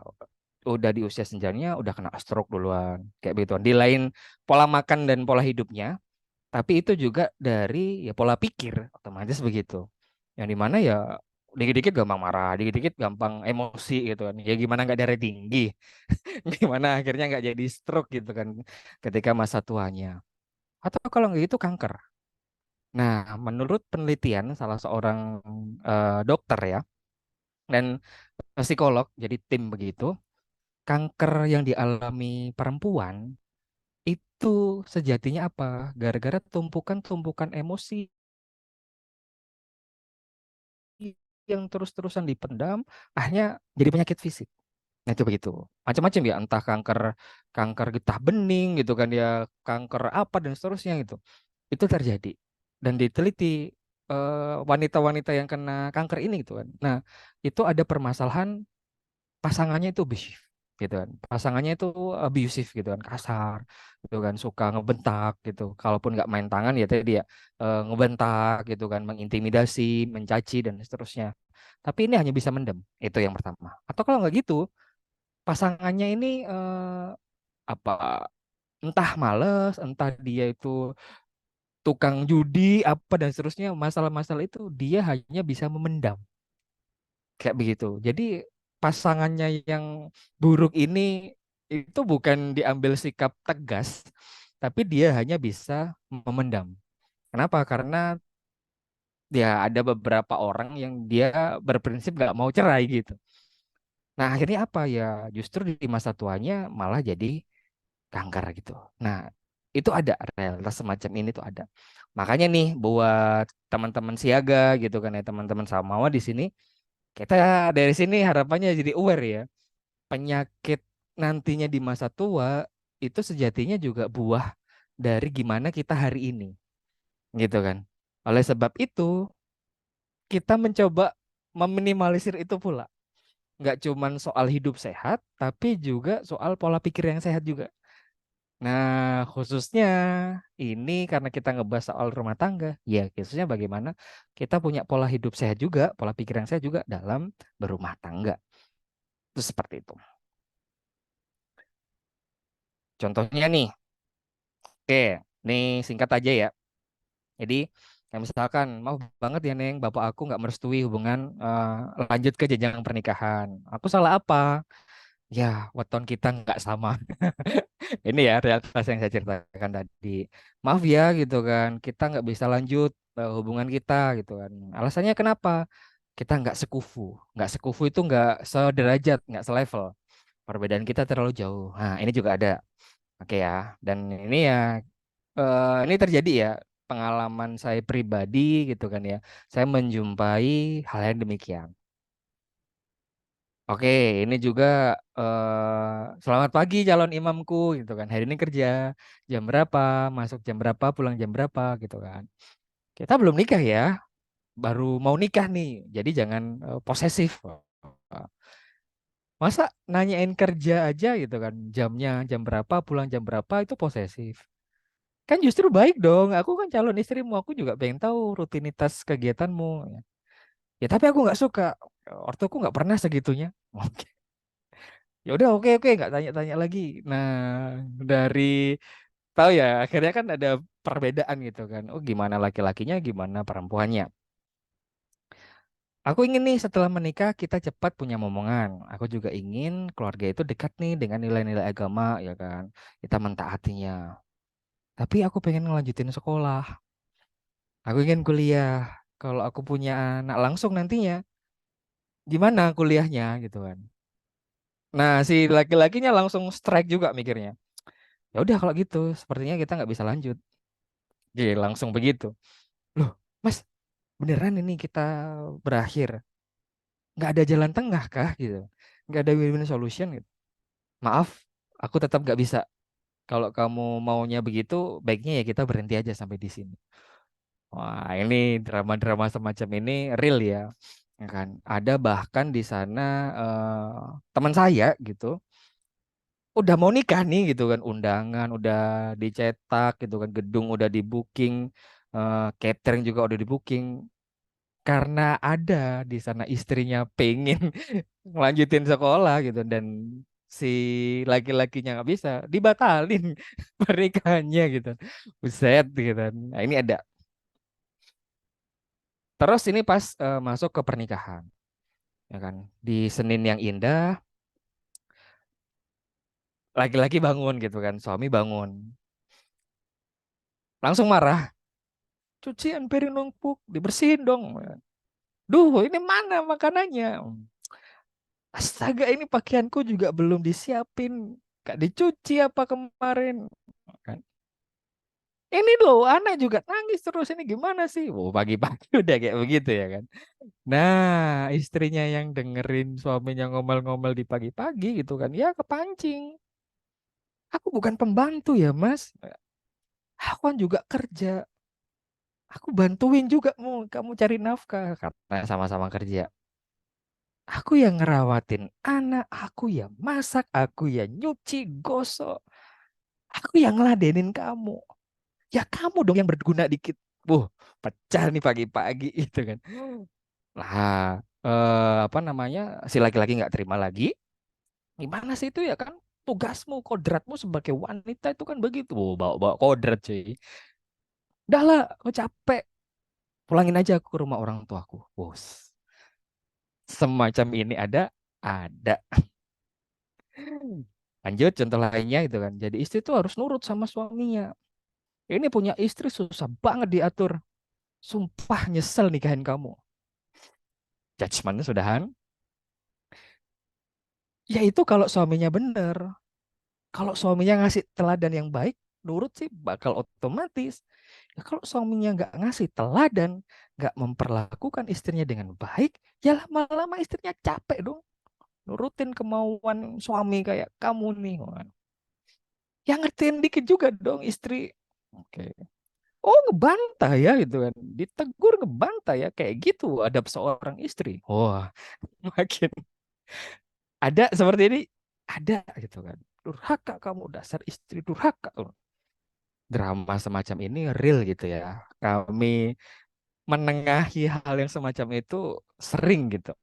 udah di usia senjanya udah kena stroke duluan, kayak begitu. Di lain pola makan dan pola hidupnya, tapi itu juga dari ya pola pikir otomatis begitu. Yang dimana ya dikit-dikit gampang marah, dikit-dikit gampang emosi gitu kan. Ya gimana nggak darah tinggi, gimana akhirnya nggak jadi stroke gitu kan ketika masa tuanya. Atau kalau nggak gitu kanker. Nah, menurut penelitian salah seorang dokter ya dan psikolog, jadi tim begitu, kanker yang dialami perempuan itu sejatinya apa? Gara-gara tumpukan-tumpukan emosi yang terus-terusan dipendam, akhirnya jadi penyakit fisik. Nah itu begitu, macam-macam ya, entah kanker kanker getah bening gitu kan ya, kanker apa dan seterusnya gitu. Itu terjadi dan diteliti wanita-wanita yang kena kanker ini gitu kan. Nah, itu ada permasalahan pasangannya itu abusive gitu kan. Pasangannya itu abusive gitu kan, kasar gitu kan, suka ngebentak gitu. Kalaupun nggak main tangan ya tadi ya, ngebentak gitu kan, mengintimidasi, mencaci dan seterusnya. Tapi ini hanya bisa mendem. Itu yang pertama. Atau kalau nggak gitu, pasangannya ini apa entah males, entah dia itu tukang judi apa dan seterusnya, masalah-masalah itu dia hanya bisa memendam kayak begitu. Jadi pasangannya yang buruk ini itu bukan diambil sikap tegas, tapi dia hanya bisa memendam. Kenapa? Karena ya ada beberapa orang yang dia berprinsip gak mau cerai gitu. Nah akhirnya apa ya? Justru di masa tuanya malah jadi kanker gitu. Nah, itu ada realitas semacam ini tuh ada. Makanya nih buat teman-teman siaga gitu kan ya, teman-teman Samawa di sini, kita dari sini harapannya jadi aware ya. Penyakit nantinya di masa tua itu sejatinya juga buah dari gimana kita hari ini, gitu kan. Oleh sebab itu, kita mencoba meminimalisir itu pula. Nggak cuman soal hidup sehat, tapi juga soal pola pikir yang sehat juga. Nah, khususnya ini karena kita ngebahas soal rumah tangga, ya khususnya bagaimana kita punya pola hidup sehat juga, pola pikir yang sehat juga dalam berumah tangga. Itu seperti itu. Contohnya nih, oke, nih singkat aja ya. Jadi, kayak misalkan, mau banget ya Neng, bapak aku nggak merestui hubungan lanjut ke jenjang pernikahan. Aku salah apa? Ya, weton kita nggak sama. Ini ya realitas yang saya ceritakan tadi. Maaf ya gitu kan, kita nggak bisa lanjut hubungan kita gitu kan. Alasannya kenapa? Kita nggak sekufu. Nggak sekufu itu nggak sederajat, nggak selevel. Perbedaan kita terlalu jauh. Nah, ini juga ada. Oke ya. Dan ini ya, ini terjadi ya, pengalaman saya pribadi gitu kan ya. Saya menjumpai hal yang demikian. Oke, ini juga selamat pagi calon imamku gitu kan. Hari ini kerja jam berapa, masuk jam berapa, pulang jam berapa gitu kan. Kita belum nikah ya, baru mau nikah nih. Jadi jangan posesif. Masa nanyain kerja aja gitu kan, jamnya jam berapa, pulang jam berapa itu posesif. Kan justru baik dong. Aku kan calon istrimu, aku juga pengen tahu rutinitas kegiatanmu. Ya tapi aku nggak suka. Ortuku nggak pernah segitunya. Ya udah oke oke nggak tanya-tanya lagi. Nah dari tahu ya akhirnya kan ada perbedaan gitu kan. Oh gimana laki-lakinya gimana perempuannya. Aku ingin nih setelah menikah kita cepat punya momongan. Aku juga ingin keluarga itu dekat nih dengan nilai-nilai agama ya kan. Kita mentaatinya. Tapi aku pengen ngelanjutin sekolah. Aku ingin kuliah. Kalau aku punya anak langsung nantinya gimana kuliahnya gitu kan. Nah si laki-lakinya langsung strike juga mikirnya. Ya udah kalau gitu sepertinya kita nggak bisa lanjut. Jadi langsung begitu. Loh, Mas, beneran ini kita berakhir? Nggak ada jalan tengah kah gitu? Nggak ada win-win solution gitu? Maaf, aku tetap nggak bisa. Kalau kamu maunya begitu, baiknya ya kita berhenti aja sampai di sini. Wah, ini drama-drama semacam ini real ya. Ya kan? Ada bahkan di sana teman saya gitu, udah mau nikah nih gitu kan, undangan udah dicetak gitu kan, gedung udah di booking, catering juga udah di booking. Karena ada di sana istrinya pengen ngelanjutin sekolah gitu dan si laki-lakinya nggak bisa dibatalin pernikahannya gitu. Buset gitu. Nah, ini ada. Terus ini pas masuk ke pernikahan, ya kan. Di Senin yang indah, laki-laki bangun gitu kan, suami bangun. Langsung marah. Cucian piring numpuk, dibersihin dong. Duh, ini mana makanannya? Astaga, ini pakaianku juga belum disiapin. Gak dicuci apa kemarin? Kan. Ini loh, anak juga nangis terus. Ini gimana sih? Oh, pagi-pagi udah kayak begitu ya kan. Nah, istrinya yang dengerin suaminya ngomel-ngomel di pagi-pagi gitu kan. Ya kepancing. Aku bukan pembantu ya, Mas. Aku kan juga kerja. Aku bantuin juga mau kamu cari nafkah karena sama-sama kerja. Aku yang ngerawatin anak, aku yang masak, aku yang nyuci, gosok. Aku yang ngeladenin kamu. Ya kamu dong yang berguna dikit. Pecah nih pagi-pagi itu kan. Lah, apa namanya? Si laki-laki nggak terima lagi. Gimana sih itu ya kan? Tugasmu, kodratmu sebagai wanita itu kan begitu. Bawa-bawa kodrat cuy. Udah lah, aku capek. Pulangin aja aku ke rumah orang tuaku. Bos, semacam ini ada. Lanjut contoh lainnya itu kan. Jadi istri tuh harus nurut sama suaminya. Ini punya istri susah banget diatur. Sumpah nyesel nikahin kamu. Judgementnya sudahan. Ya itu kalau suaminya bener. Kalau suaminya ngasih teladan yang baik, nurut sih bakal otomatis. Ya kalau suaminya nggak ngasih teladan, nggak memperlakukan istrinya dengan baik, ya lama-lama istrinya capek dong. Nurutin kemauan suami kayak kamu nih. Wah, yang ngertiin dikit juga dong istri. Oke. Oh ngebantah ya gitu kan. Ditegur ngebantah ya. Kayak gitu ada seorang istri. Wah makin ada seperti ini. Ada gitu kan. Durhaka kamu dasar istri durhaka. Drama semacam ini real gitu ya. Kami menengahi hal yang semacam itu sering gitu.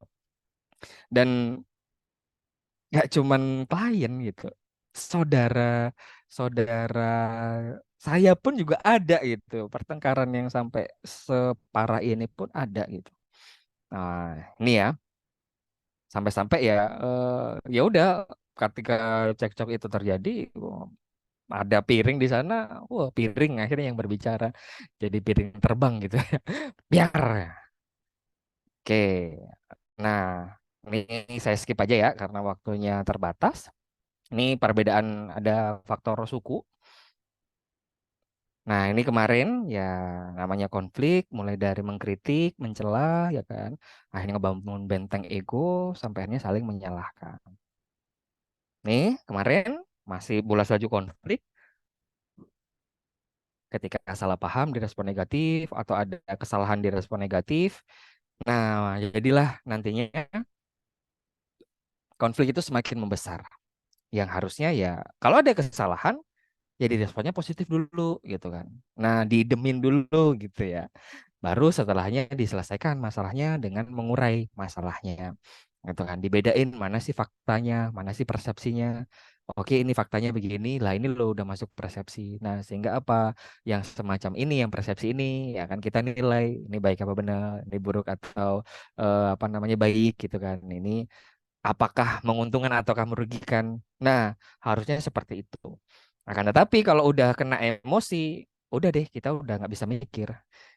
Dan nggak cuman klien gitu. Saudara, saudara saya pun juga ada gitu. Pertengkaran yang sampai separah ini pun ada gitu. Nah, ini ya sampai-sampai ya ya udah ketika cekcok itu terjadi, ada piring di sana, wah piring akhirnya yang berbicara, jadi piring terbang gitu ya. Biar. Oke. Nah, ini saya skip aja ya karena waktunya terbatas. Ini perbedaan ada faktor suku. Nah, ini kemarin ya namanya konflik, mulai dari mengkritik, mencela, ya kan. Akhirnya ngebangun benteng ego, sampai akhirnya saling menyalahkan. Nih, kemarin masih bola salju konflik, ketika salah paham direspon negatif, atau ada kesalahan direspon negatif. Nah, jadilah nantinya konflik itu semakin membesar. Yang harusnya ya, kalau ada kesalahan, jadi responnya positif dulu gitu kan. Nah, didemin dulu gitu ya. Baru setelahnya diselesaikan masalahnya dengan mengurai masalahnya. Gitu kan. Dibedain mana sih faktanya, mana sih persepsinya. Oke, ini faktanya begini, lah ini lo udah masuk persepsi. Nah, sehingga apa? Yang semacam ini, yang persepsi ini, ya kan kita nilai ini baik apa benar, ini buruk atau apa namanya baik gitu kan. Ini apakah menguntungkan ataukah merugikan. Nah, harusnya seperti itu. Akan tetapi kalau udah kena emosi, udah deh kita udah nggak bisa mikir.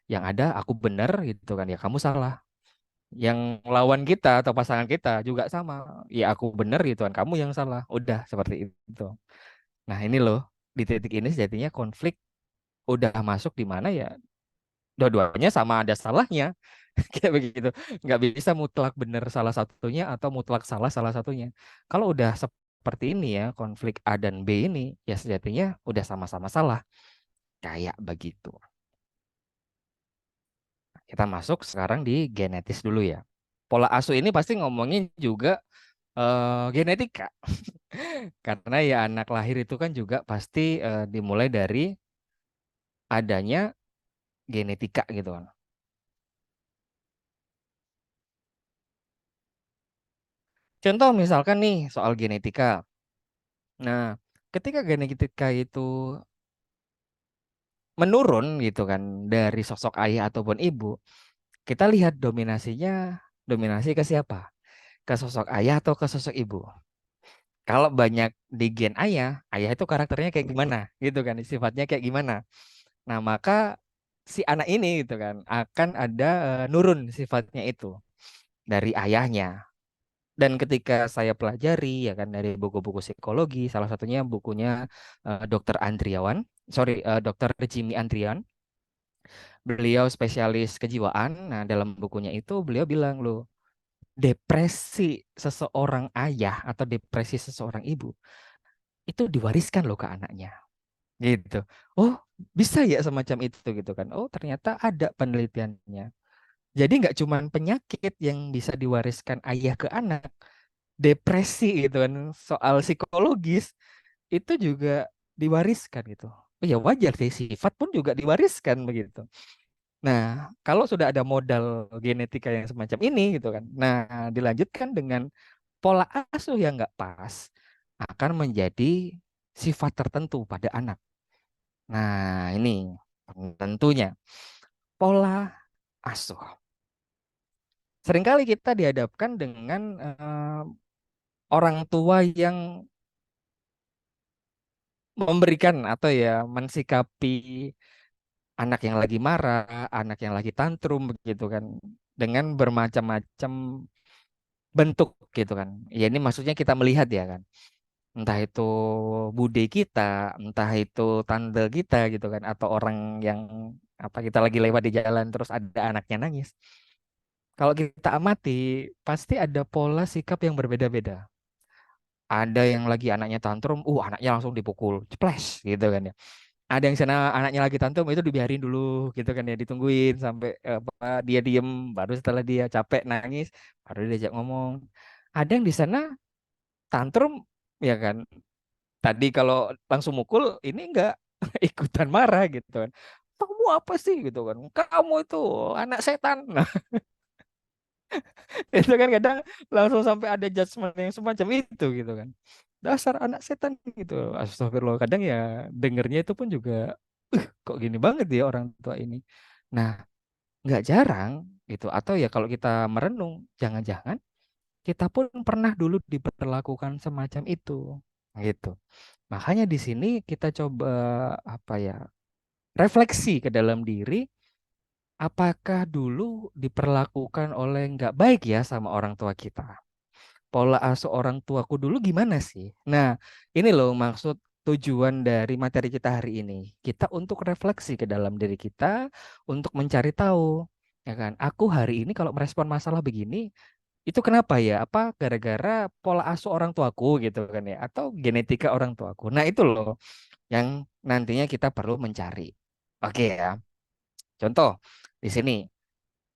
Yang ada aku benar gitu kan, ya kamu salah. Yang lawan kita atau pasangan kita juga sama, ya aku benar gitu kan, kamu yang salah. Udah seperti itu. Nah, ini loh, di titik ini sejatinya konflik udah masuk di mana ya dua-duanya sama ada salahnya. Kayak begitu, nggak bisa mutlak benar salah satunya atau mutlak salah salah satunya. Kalau udah seperti ini ya, konflik A dan B ini ya sejatinya udah sama-sama salah, kayak begitu. Kita masuk sekarang di genetis dulu ya. Pola asuh ini pasti ngomongin juga genetika, karena ya anak lahir itu kan juga pasti dimulai dari adanya genetika gitu kan. Contoh misalkan nih soal genetika. Nah, ketika genetika itu menurun gitu kan dari sosok ayah ataupun ibu, kita lihat dominasi ke siapa? Ke sosok ayah atau ke sosok ibu? Kalau banyak di gen ayah itu karakternya kayak gimana gitu kan, sifatnya kayak gimana. Nah, maka si anak ini gitu kan akan ada nurun sifatnya itu dari ayahnya. Dan ketika saya pelajari ya kan dari buku-buku psikologi, salah satunya bukunya Dr. Andriawan, sorry, Dr. Jimmy Andrian. Beliau spesialis kejiwaan. Nah, dalam bukunya itu beliau bilang loh, depresi seseorang ayah atau depresi seseorang ibu itu diwariskan loh ke anaknya. Gitu. Oh, bisa ya semacam itu gitu kan. Oh, ternyata ada penelitiannya. Jadi nggak cuma penyakit yang bisa diwariskan ayah ke anak, depresi gitu kan, soal psikologis itu juga diwariskan gitu. Oh ya wajar sih, sifat pun juga diwariskan begitu. Nah, kalau sudah ada modal genetika yang semacam ini gitu kan, nah dilanjutkan dengan pola asuh yang nggak pas, akan menjadi sifat tertentu pada anak. Nah, ini tentunya pola asuh. Seringkali kita dihadapkan dengan orang tua yang memberikan atau ya mensikapi anak yang lagi marah, anak yang lagi tantrum begitu kan, dengan bermacam-macam bentuk gitu kan. Ya ini maksudnya kita melihat ya kan. Entah itu bude kita, entah itu tante kita gitu kan, atau orang yang apa kita lagi lewat di jalan terus ada anaknya nangis. Kalau kita amati, pasti ada pola sikap yang berbeda-beda. Ada yang lagi anaknya tantrum, anaknya langsung dipukul, ceples gitu kan ya. Ada yang sana anaknya lagi tantrum itu dibiarin dulu gitu kan ya, ditungguin sampai apa, dia diem, baru setelah dia capek nangis, baru diajak ngomong. Ada yang di sana tantrum ya kan. Tadi kalau langsung mukul, ini enggak ikutan marah gitu kan. Kamu apa sih gitu kan? Kamu itu anak setan. Nah, itu kan kadang langsung sampai ada judgement yang semacam itu gitu kan. Dasar anak setan gitu. Astagfirullah. Kadang ya dengernya itu pun juga kok gini banget ya orang tua ini. Nah, nggak jarang gitu. Atau ya kalau kita merenung, jangan-jangan kita pun pernah dulu diperlakukan semacam itu, gitu. Makanya di sini kita coba apa ya, refleksi ke dalam diri, apakah dulu diperlakukan oleh nggak baik ya sama orang tua kita? Pola asuh orang tuaku dulu gimana sih? Nah, ini loh maksud tujuan dari materi kita hari ini. Kita untuk refleksi ke dalam diri kita, untuk mencari tahu, ya kan? Aku hari ini kalau merespon masalah begini, itu kenapa ya? Apa gara-gara pola asuh orang tuaku gitu kan ya? Atau genetika orang tuaku? Nah, itu loh yang nantinya kita perlu mencari. Oke ya. Contoh di sini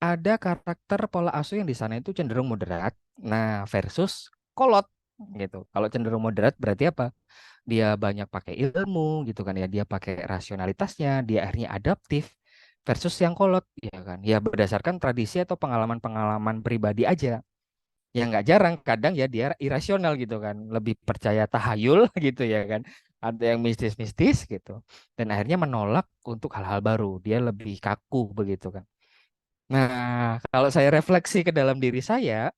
ada karakter pola asuh yang di sana itu cenderung moderat. Nah, versus kolot gitu. Kalau cenderung moderat berarti apa? Dia banyak pakai ilmu gitu kan ya. Dia pakai rasionalitasnya, dia akhirnya adaptif. Versus yang kolot ya kan. Ya berdasarkan tradisi atau pengalaman-pengalaman pribadi aja. Ya nggak jarang kadang ya dia irasional gitu kan. Lebih percaya tahayul gitu ya kan. Ada yang mistis-mistis gitu. Dan akhirnya menolak untuk hal-hal baru. Dia lebih kaku begitu kan. Nah, kalau saya refleksi ke dalam diri saya,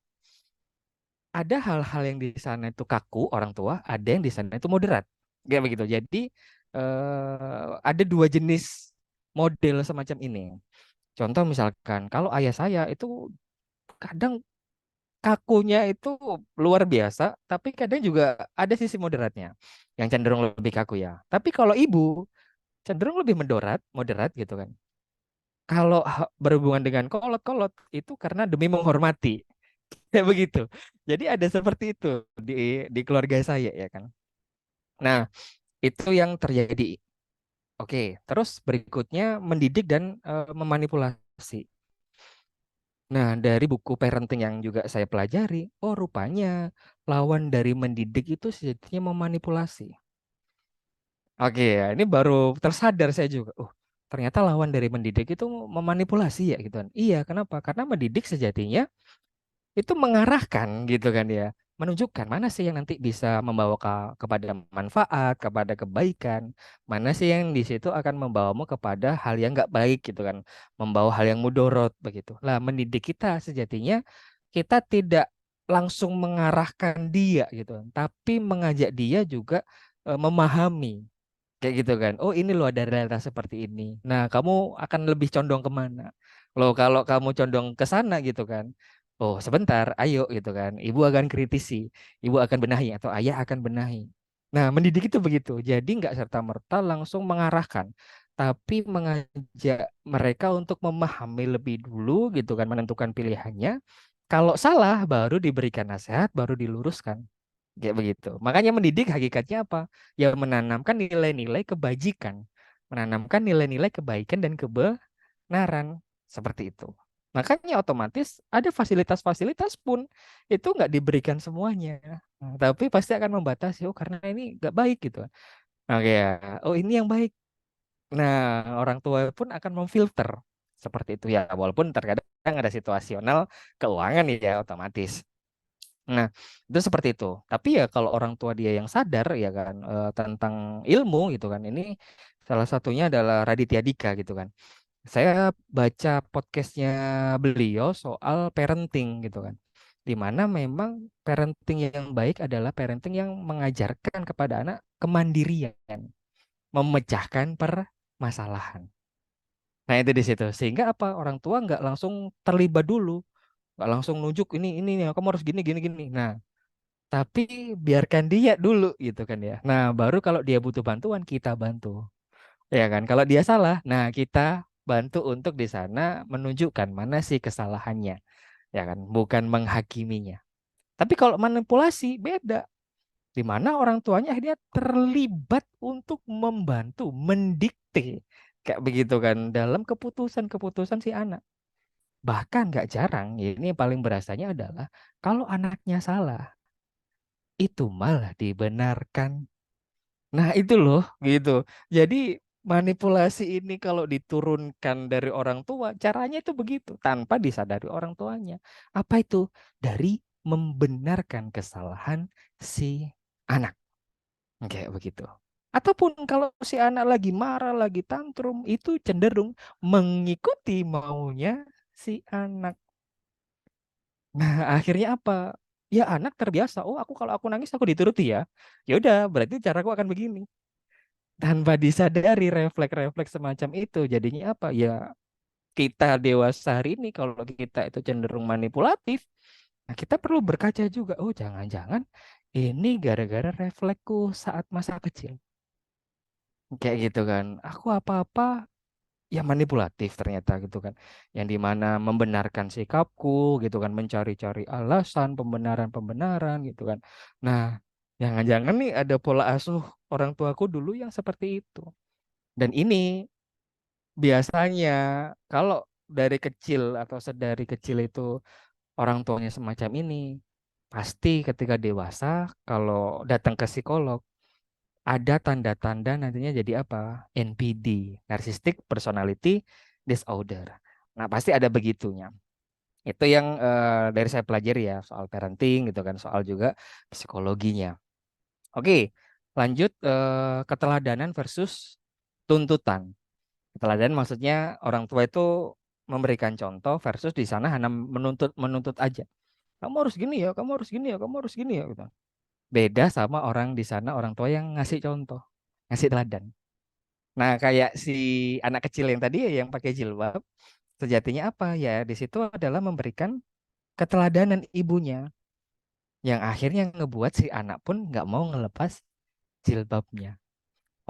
ada hal-hal yang di sana itu kaku orang tua, ada yang di sana itu moderat. Kayak begitu. Jadi ada dua jenis model semacam ini. Contoh misalkan, kalau ayah saya itu kadang kakunya itu luar biasa, tapi kadang juga ada sisi moderatnya, yang cenderung lebih kaku ya. Tapi kalau ibu cenderung lebih moderat gitu kan. Kalau berhubungan dengan kolot-kolot itu karena demi menghormati. Kayak begitu. Jadi ada seperti itu di keluarga saya ya kan. Nah, itu yang terjadi. Oke, terus berikutnya mendidik dan memanipulasi. Nah, dari buku parenting yang juga saya pelajari, oh rupanya lawan dari mendidik itu sejatinya memanipulasi. Oke, ya, ini baru tersadar saya juga. Oh, ternyata lawan dari mendidik itu memanipulasi ya gitu kan. Iya, kenapa? Karena mendidik sejatinya itu mengarahkan gitu kan ya, menunjukkan mana sih yang nanti bisa membawa kepada manfaat, kepada kebaikan, mana sih yang di situ akan membawamu kepada hal yang nggak baik gitu kan, membawa hal yang mudorot begitu. Lah mendidik kita sejatinya kita tidak langsung mengarahkan dia gitu kan, tapi mengajak dia juga memahami. Kayak gitu kan. Oh ini loh ada realitas seperti ini. Nah kamu akan lebih condong kemana? Loh kalau kamu condong ke sana gitu kan. Oh sebentar, ayo gitu kan. Ibu akan kritisi, ibu akan benahi atau ayah akan benahi. Nah mendidik itu begitu. Jadi nggak serta-merta langsung mengarahkan, tapi mengajak mereka untuk memahami lebih dulu gitu kan, menentukan pilihannya. Kalau salah baru diberikan nasihat, baru diluruskan. Kayak begitu. Makanya mendidik hakikatnya apa? Ya menanamkan nilai-nilai kebajikan, menanamkan nilai-nilai kebaikan dan kebenaran seperti itu. Makanya otomatis ada fasilitas-fasilitas pun itu nggak diberikan semuanya. Nah, tapi pasti akan membatasi. Oh karena ini nggak baik gitu. Oke ya. Oh ini yang baik. Nah orang tua pun akan memfilter seperti itu ya. Walaupun terkadang ada situasional keuangan ya otomatis. Nah, itu seperti itu. Tapi ya kalau orang tua dia yang sadar ya kan tentang ilmu gitu kan. Ini salah satunya adalah Raditya Dika gitu kan. Saya baca podcastnya beliau soal parenting gitu kan. Di mana memang parenting yang baik adalah parenting yang mengajarkan kepada anak kemandirian, memecahkan permasalahan. Nah, itu di situ. Sehingga apa? Orang tua nggak langsung terlibat dulu, nggak langsung nunjuk ini nih, kamu harus gini gini gini. Nah, tapi biarkan dia dulu gitu kan ya. Nah, baru kalau dia butuh bantuan kita bantu. Ya kan? Kalau dia salah, nah kita bantu untuk di sana menunjukkan mana sih kesalahannya. Ya kan? Bukan menghakiminya. Tapi kalau manipulasi beda. Di mana orang tuanya akhirnya terlibat untuk membantu, mendikte. Kayak begitu kan dalam keputusan-keputusan si anak. Bahkan nggak jarang, ini yang paling berasanya adalah kalau anaknya salah, itu malah dibenarkan. Nah, itu loh, gitu. Jadi manipulasi ini kalau diturunkan dari orang tua, caranya itu begitu, tanpa disadari orang tuanya. Apa itu? Dari membenarkan kesalahan si anak. Kayak begitu. Ataupun kalau si anak lagi marah, lagi tantrum, itu cenderung mengikuti maunya si anak. Nah, akhirnya apa? ya anak terbiasa. Oh, kalau aku nangis aku dituruti ya. Ya udah, berarti caraku akan begini. Tanpa disadari refleks-refleks semacam itu, jadinya apa? Ya kita dewasa hari ini kalau kita itu cenderung manipulatif, nah kita perlu berkaca juga. Oh, jangan-jangan ini gara-gara refleksku saat masa kecil. Kayak gitu kan. Aku apa-apa ya manipulatif ternyata gitu kan. Yang dimana membenarkan sikapku gitu kan, mencari-cari alasan pembenaran-pembenaran gitu kan. Nah, jangan-jangan nih ada pola asuh orang tuaku dulu yang seperti itu. Dan ini biasanya kalau dari kecil atau sedari kecil itu orang tuanya semacam ini, pasti ketika dewasa kalau datang ke psikolog ada tanda-tanda nantinya jadi apa? NPD, Narcissistic Personality Disorder. Nah, pasti ada begitunya. Itu yang dari saya pelajari ya, soal parenting gitu kan, soal juga psikologinya. Oke, lanjut keteladanan versus tuntutan. Keteladanan maksudnya orang tua itu memberikan contoh versus di sana hanya menuntut menuntut aja. Kamu harus gini ya, kamu harus gini ya, kamu harus gini ya gitu. Beda sama orang di sana orang tua yang ngasih contoh, ngasih teladan. Nah, kayak si anak kecil yang tadi ya, yang pakai jilbab, sejatinya apa ya? Di situ adalah memberikan keteladanan ibunya, yang akhirnya ngebuat si anak pun nggak mau ngelepas jilbabnya.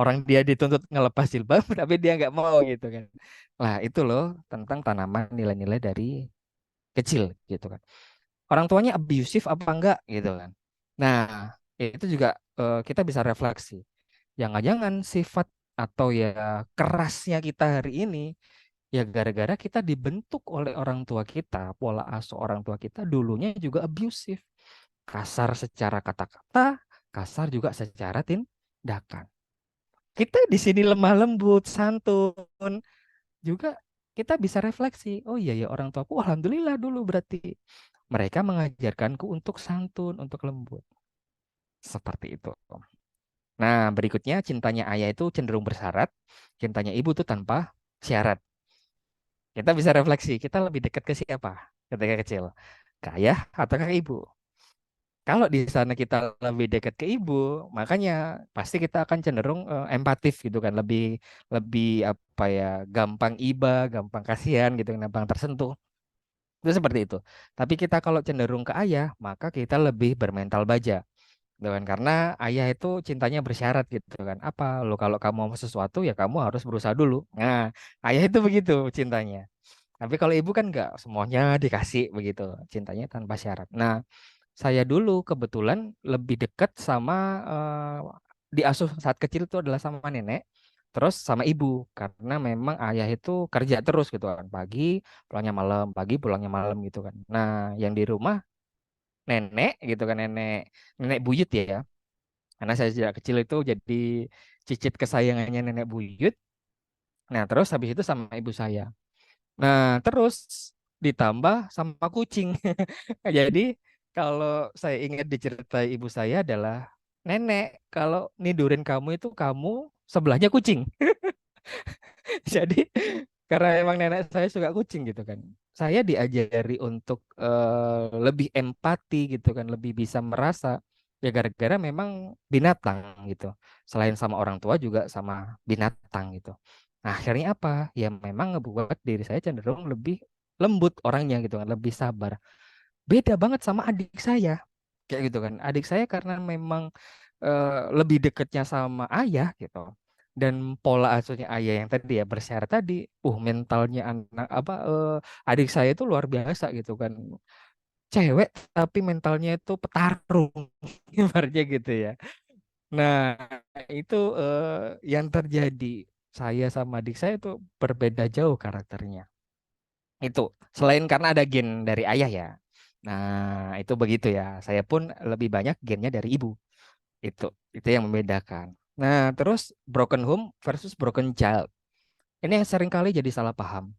Orang dia dituntut ngelepas jilbab, tapi dia nggak mau gitu kan. Lah itu loh tentang tanaman nilai-nilai dari kecil gitu kan. Orang tuanya abusive apa enggak gitu kan. Nah, itu juga kita bisa refleksi. Jangan-jangan sifat atau ya kerasnya kita hari ini ya gara-gara kita dibentuk oleh orang tua kita, pola asuh orang tua kita dulunya juga abusive. Kasar secara kata-kata, kasar juga secara tindakan. Kita di sini lemah lembut, santun, juga kita bisa refleksi. Oh iya ya orang tuaku alhamdulillah dulu berarti mereka mengajarkanku untuk santun, untuk lembut. Seperti itu. Nah, berikutnya cintanya ayah itu cenderung bersyarat, cintanya ibu itu tanpa syarat. Kita bisa refleksi, kita lebih dekat ke siapa ketika kecil? Ke ayah atau ke ibu? Kalau di sana kita lebih dekat ke ibu, makanya pasti kita akan cenderung empatif gitu kan, lebih lebih apa ya, gampang iba, gampang kasihan gitu, gampang tersentuh. Itu seperti itu. Tapi kita kalau cenderung ke ayah, maka kita lebih bermental baja. Gitu kan karena ayah itu cintanya bersyarat gitu kan apa lo kalau kamu mau sesuatu ya kamu harus berusaha dulu. Nah, ayah itu begitu cintanya, tapi kalau ibu kan nggak semuanya dikasih begitu, cintanya tanpa syarat. Nah, saya dulu kebetulan lebih dekat sama diasuh saat kecil itu adalah sama nenek, terus sama ibu karena memang ayah itu kerja terus gitu kan, pagi pulangnya malam, pagi pulangnya malam gitu kan. Nah, yang di rumah nenek gitu kan, nenek nenek buyut ya. Karena saya sejak kecil itu jadi cicit kesayangannya nenek buyut. Nah, terus habis itu sama ibu saya. Nah, terus ditambah sama kucing. Jadi, kalau saya ingat diceritai ibu saya adalah, nenek, kalau nidurin kamu itu kamu sebelahnya kucing. Jadi, karena emang nenek saya suka kucing gitu kan. Saya diajari untuk lebih empati gitu kan, lebih bisa merasa ya gara-gara memang binatang gitu. Selain sama orang tua juga sama binatang gitu. Nah, akhirnya apa? Ya memang ngebuat diri saya cenderung lebih lembut orangnya gitu kan, lebih sabar. Beda banget sama adik saya. Kayak gitu kan. Adik saya karena memang lebih dekatnya sama ayah gitu. Dan pola asuhnya ayah yang tadi ya bersyarat tadi, mentalnya anak apa adik saya itu luar biasa gitu kan. Cewek tapi mentalnya itu petarung, ibaratnya gitu ya. Nah, itu yang terjadi. Saya sama adik saya itu berbeda jauh karakternya. Itu selain karena ada gen dari ayah ya. Nah, itu begitu ya. Saya pun lebih banyak gennya dari ibu. Itu itu yang membedakan. Nah, terus broken home versus broken child. Ini yang sering kali jadi salah paham.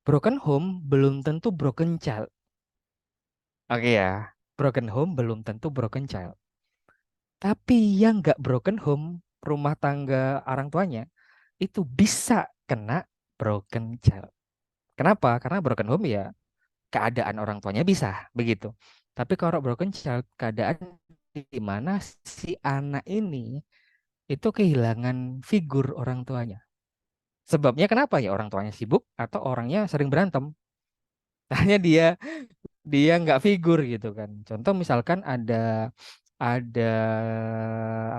Broken home belum tentu broken child. Oke ya. Broken home belum tentu broken child. Tapi yang nggak broken home, rumah tangga orang tuanya, itu bisa kena broken child. Kenapa? Karena broken home ya keadaan orang tuanya bisa begitu. Tapi kalau broken child, keadaan di mana si anak ini itu kehilangan figur orang tuanya. Sebabnya kenapa ya? Orang tuanya sibuk atau orangnya sering berantem. Hanya dia nggak figur gitu kan. Contoh misalkan ada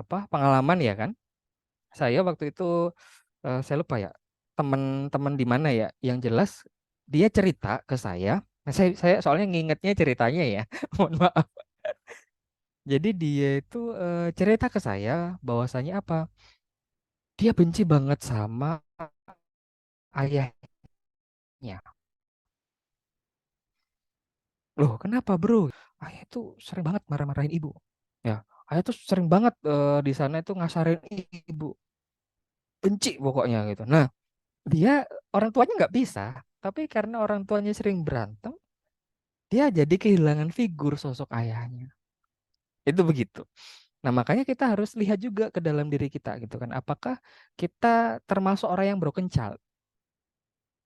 apa pengalaman ya kan. Saya waktu itu saya lupa ya teman-teman di mana ya. Yang jelas dia cerita ke saya. Nah, saya soalnya ngingetnya ceritanya ya. Mohon maaf. Jadi dia itu cerita ke saya bahwasanya apa? Dia benci banget sama ayahnya. Loh, kenapa, Bro? Ayah itu sering banget marah-marahin ibu. Ya, ayah tuh sering banget di sana itu ngasarin ibu. Benci pokoknya gitu. Nah, dia orang tuanya nggak bisa, tapi karena orang tuanya sering berantem, dia jadi kehilangan figur sosok ayahnya. Itu begitu. Nah, makanya kita harus lihat juga ke dalam diri kita gitu kan. Apakah kita termasuk orang yang broken child?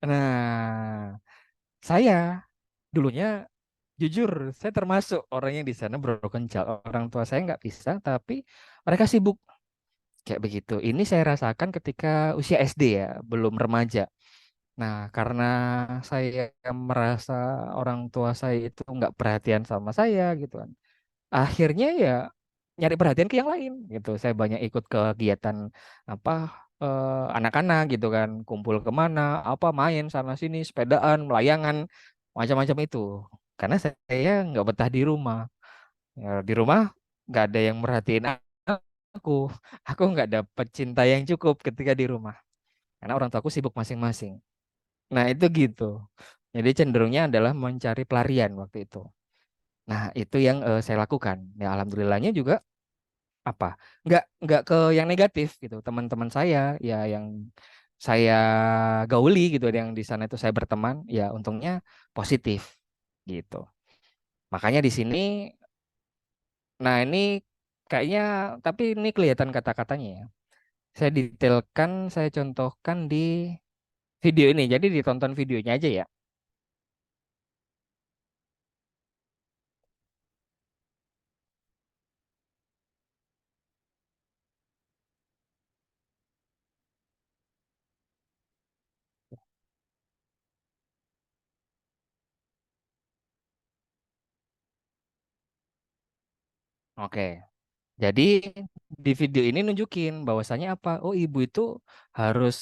Nah, saya dulunya jujur, saya termasuk orang yang di sana broken child. Orang tua saya nggak bisa, tapi mereka sibuk kayak begitu. Ini saya rasakan ketika usia SD ya, belum remaja. Nah, karena saya merasa orang tua saya itu nggak perhatian sama saya gitu kan. Akhirnya ya nyari perhatian ke yang lain gitu. Saya banyak ikut kegiatan apa anak-anak gitu kan, kumpul kemana, apa main sana sini, sepedaan, melayangan, macam-macam itu. Karena saya nggak betah di rumah. Ya, di rumah nggak ada yang merhatiin aku. Aku nggak dapet cinta yang cukup ketika di rumah. Karena orang tuaku sibuk masing-masing. Nah, itu gitu. Jadi cenderungnya adalah mencari pelarian waktu itu. Nah, itu yang saya lakukan. Ya, alhamdulillahnya juga apa? Nggak ke yang negatif gitu. Teman-teman saya ya yang saya gauli gitu, yang di sana itu saya berteman, ya untungnya positif gitu. Makanya di sini, nah ini kayaknya, tapi ini kelihatan kata-katanya ya. Saya detailkan, saya contohkan di video ini. Jadi ditonton videonya aja ya. Oke. Jadi di video ini nunjukin bahwasannya apa? Oh, ibu itu harus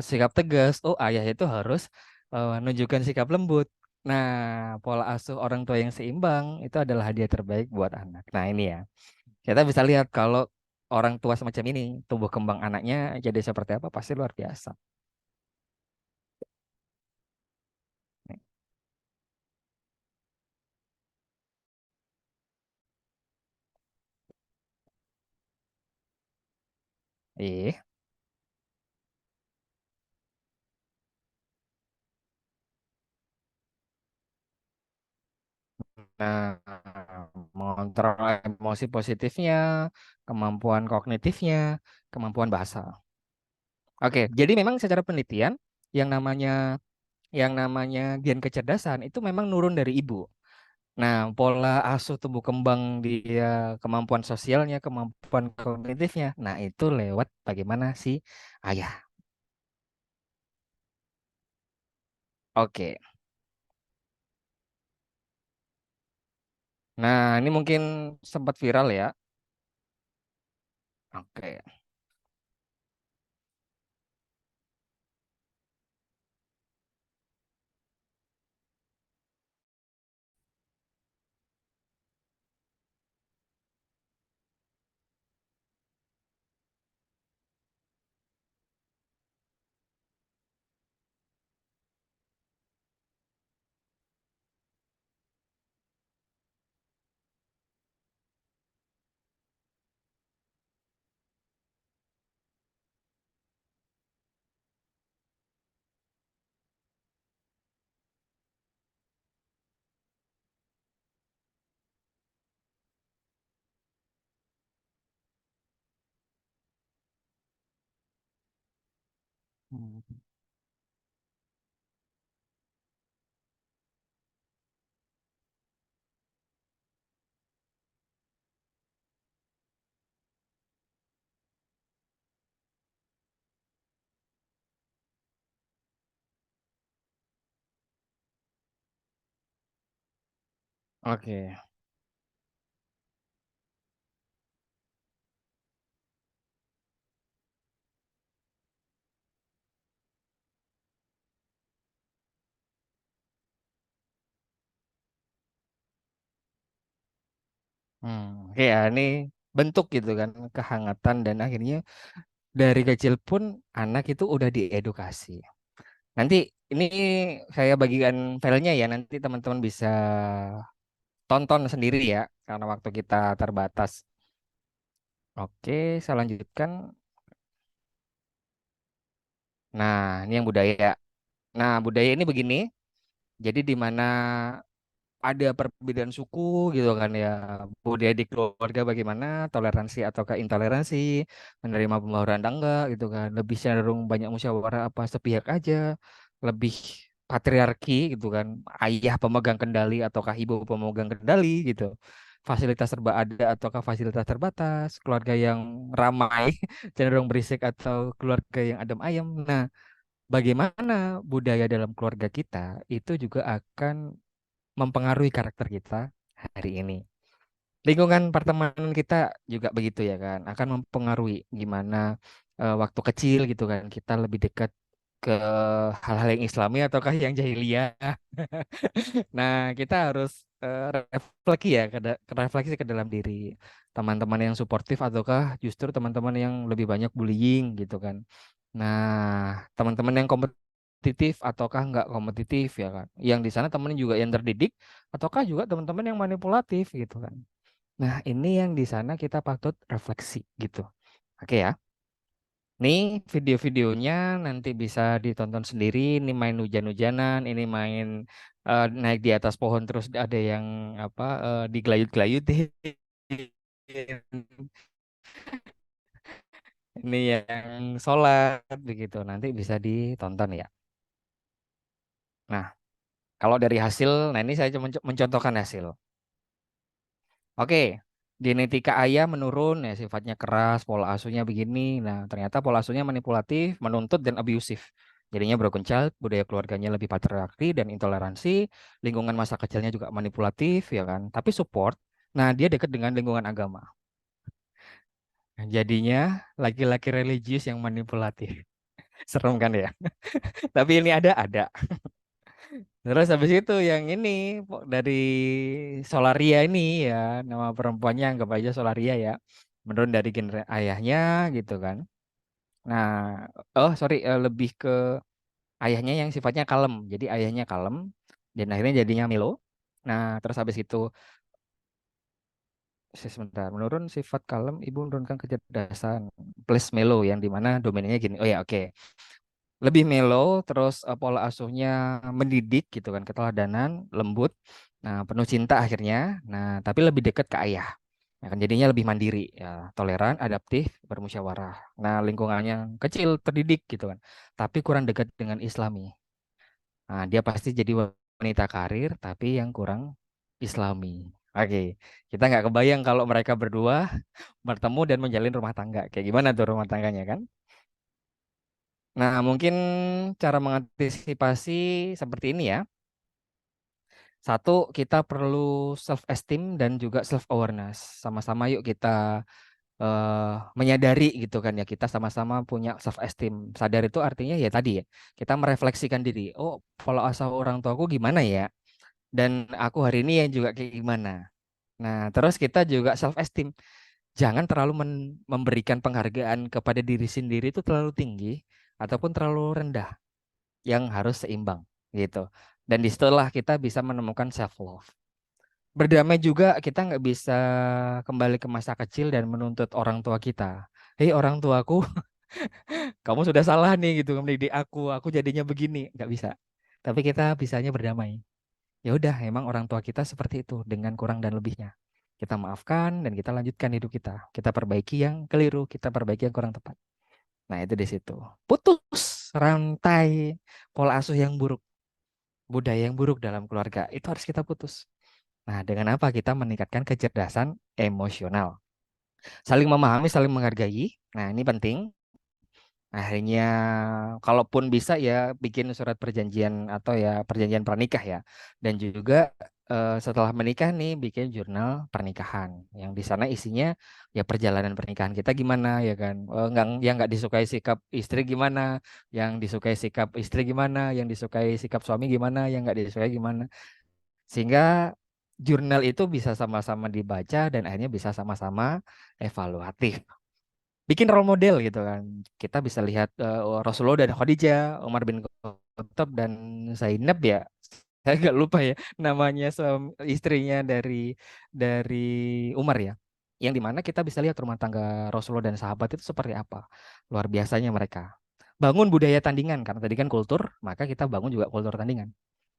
sikap tegas. Oh, ayah itu harus nunjukkan sikap lembut. Nah, pola asuh orang tua yang seimbang itu adalah hadiah terbaik buat anak. Nah, ini ya. Kita bisa lihat kalau orang tua semacam ini, tumbuh kembang anaknya jadi seperti apa, pasti luar biasa. Ih, nah, mengontrol emosi positifnya, kemampuan kognitifnya, kemampuan bahasa. Oke, jadi memang secara penelitian yang namanya gen kecerdasan itu memang nurun dari ibu. Nah, pola asuh tumbuh kembang dia, kemampuan sosialnya, kemampuan kognitifnya. Nah, itu lewat bagaimana si ayah. Oke. Nah, ini mungkin sempat viral ya. Oke. Hmm. Oke. Oke ya, ini bentuk gitu kan kehangatan dan akhirnya dari kecil pun anak itu udah diedukasi. Nanti ini saya bagikan filenya ya, nanti teman-teman bisa tonton sendiri ya, karena waktu kita terbatas. Oke, saya lanjutkan. Nah, ini yang budaya. Nah, budaya ini begini. Jadi di mana ada perbedaan suku gitu kan ya, budaya di keluarga bagaimana, toleransi ataukah intoleransi, menerima pembawaan dan enggak gitu kan, lebih cenderung banyak musyawarah apa sepihak aja, lebih patriarki gitu kan, ayah pemegang kendali ataukah ibu pemegang kendali gitu, fasilitas serba ada ataukah fasilitas terbatas, keluarga yang ramai cenderung berisik atau keluarga yang adem ayem. Nah, bagaimana budaya dalam keluarga kita itu juga akan mempengaruhi karakter kita hari ini. Lingkungan pertemanan kita juga begitu ya kan, akan mempengaruhi gimana waktu kecil gitu kan kita lebih dekat ke hal-hal yang Islami ataukah yang jahiliyah. Nah, kita harus refleksi ya, refleksi ke dalam diri. Teman-teman yang suportif ataukah justru teman-teman yang lebih banyak bullying gitu kan. Nah, teman-teman yang kompetitif ataukah nggak kompetitif ya kan. Yang di sana temennya juga yang terdidik ataukah juga teman-teman yang manipulatif gitu kan. Nah, ini yang di sana kita patut refleksi gitu. Oke ya. Nih video-videonya nanti bisa ditonton sendiri. Ini main hujan-hujanan, ini main naik di atas pohon terus ada yang apa digelayut-gelayutin. Ini yang sholat begitu. Nanti bisa ditonton ya. Nah, kalau dari hasil, nah ini saya cuma mencontohkan hasil. Oke, genetika ayah menurun ya sifatnya keras, pola asuhnya begini. Nah, ternyata pola asuhnya manipulatif, menuntut dan abusive. Jadinya broken child, budaya keluarganya lebih patriarki dan intoleransi, lingkungan masa kecilnya juga manipulatif ya kan. Tapi support, nah dia dekat dengan lingkungan agama. Nah, jadinya laki-laki religius yang manipulatif. Serem kan ya? Tapi ini ada. Terus habis itu yang ini dari Solaria ini ya, nama perempuannya anggap aja Solaria ya. Menurun dari genre ayahnya gitu kan. Nah, oh sorry, lebih ke ayahnya yang sifatnya kalem. Jadi ayahnya kalem dan akhirnya jadinya Milo. Nah, terus habis itu sebentar menurun sifat kalem, ibu menurunkan kecerdasan plus Melo yang dimana dominannya gini. Oh ya, oke. Lebih mellow, terus pola asuhnya mendidik gitu kan, keteladanan, lembut, nah penuh cinta akhirnya, nah tapi lebih dekat ke ayah, ya kan jadinya lebih mandiri, ya toleran, adaptif, bermusyawarah. Nah lingkungannya kecil, terdidik gitu kan, tapi kurang dekat dengan Islami. Nah dia pasti jadi wanita karir, tapi yang kurang Islami. Oke, kita nggak kebayang kalau mereka berdua bertemu dan menjalin rumah tangga. Kayak gimana tuh rumah tangganya kan? Nah, mungkin cara mengantisipasi seperti ini ya. Satu, kita perlu self esteem dan juga self awareness. Sama-sama yuk kita menyadari gitu kan ya. Kita sama-sama punya self esteem. Sadar itu artinya ya tadi ya. Kita merefleksikan diri. Oh, pola asuh orang tuaku gimana ya? Dan aku hari ini yang juga kayak gimana. Nah, terus kita juga self esteem. Jangan terlalu memberikan penghargaan kepada diri sendiri itu terlalu tinggi ataupun terlalu rendah yang harus seimbang gitu. Dan disitulah kita bisa menemukan self love. Berdamai juga kita nggak bisa kembali ke masa kecil dan menuntut orang tua kita. Hei orang tuaku, kamu sudah salah nih gitu mendidik aku jadinya begini. Nggak bisa. Tapi kita bisanya berdamai. Ya udah, emang orang tua kita seperti itu dengan kurang dan lebihnya. Kita maafkan dan kita lanjutkan hidup kita. Kita perbaiki yang keliru, kita perbaiki yang kurang tepat. Nah, itu di situ. Putus rantai pola asuh yang buruk, budaya yang buruk dalam keluarga. Itu harus kita putus. Nah, dengan apa kita meningkatkan kecerdasan emosional. Saling memahami, saling menghargai. Nah, ini penting. Akhirnya, kalaupun bisa ya bikin surat perjanjian atau ya perjanjian pranikah ya. Dan juga setelah menikah nih bikin jurnal pernikahan yang di sana isinya ya perjalanan pernikahan kita gimana ya kan. Nggak yang nggak disukai sikap istri gimana, yang disukai sikap istri gimana, yang disukai sikap suami gimana, yang nggak disukai gimana, sehingga jurnal itu bisa sama-sama dibaca dan akhirnya bisa sama-sama evaluatif, bikin role model gitu kan. Kita bisa lihat Rasulullah dan Khadijah, Umar bin Khattab dan Zainab ya. Saya agak lupa ya namanya istrinya dari Umar ya. Yang dimana kita bisa lihat rumah tangga Rasulullah dan sahabat itu seperti apa. Luar biasanya mereka. Bangun budaya tandingan, karena tadi kan kultur, maka kita bangun juga kultur tandingan.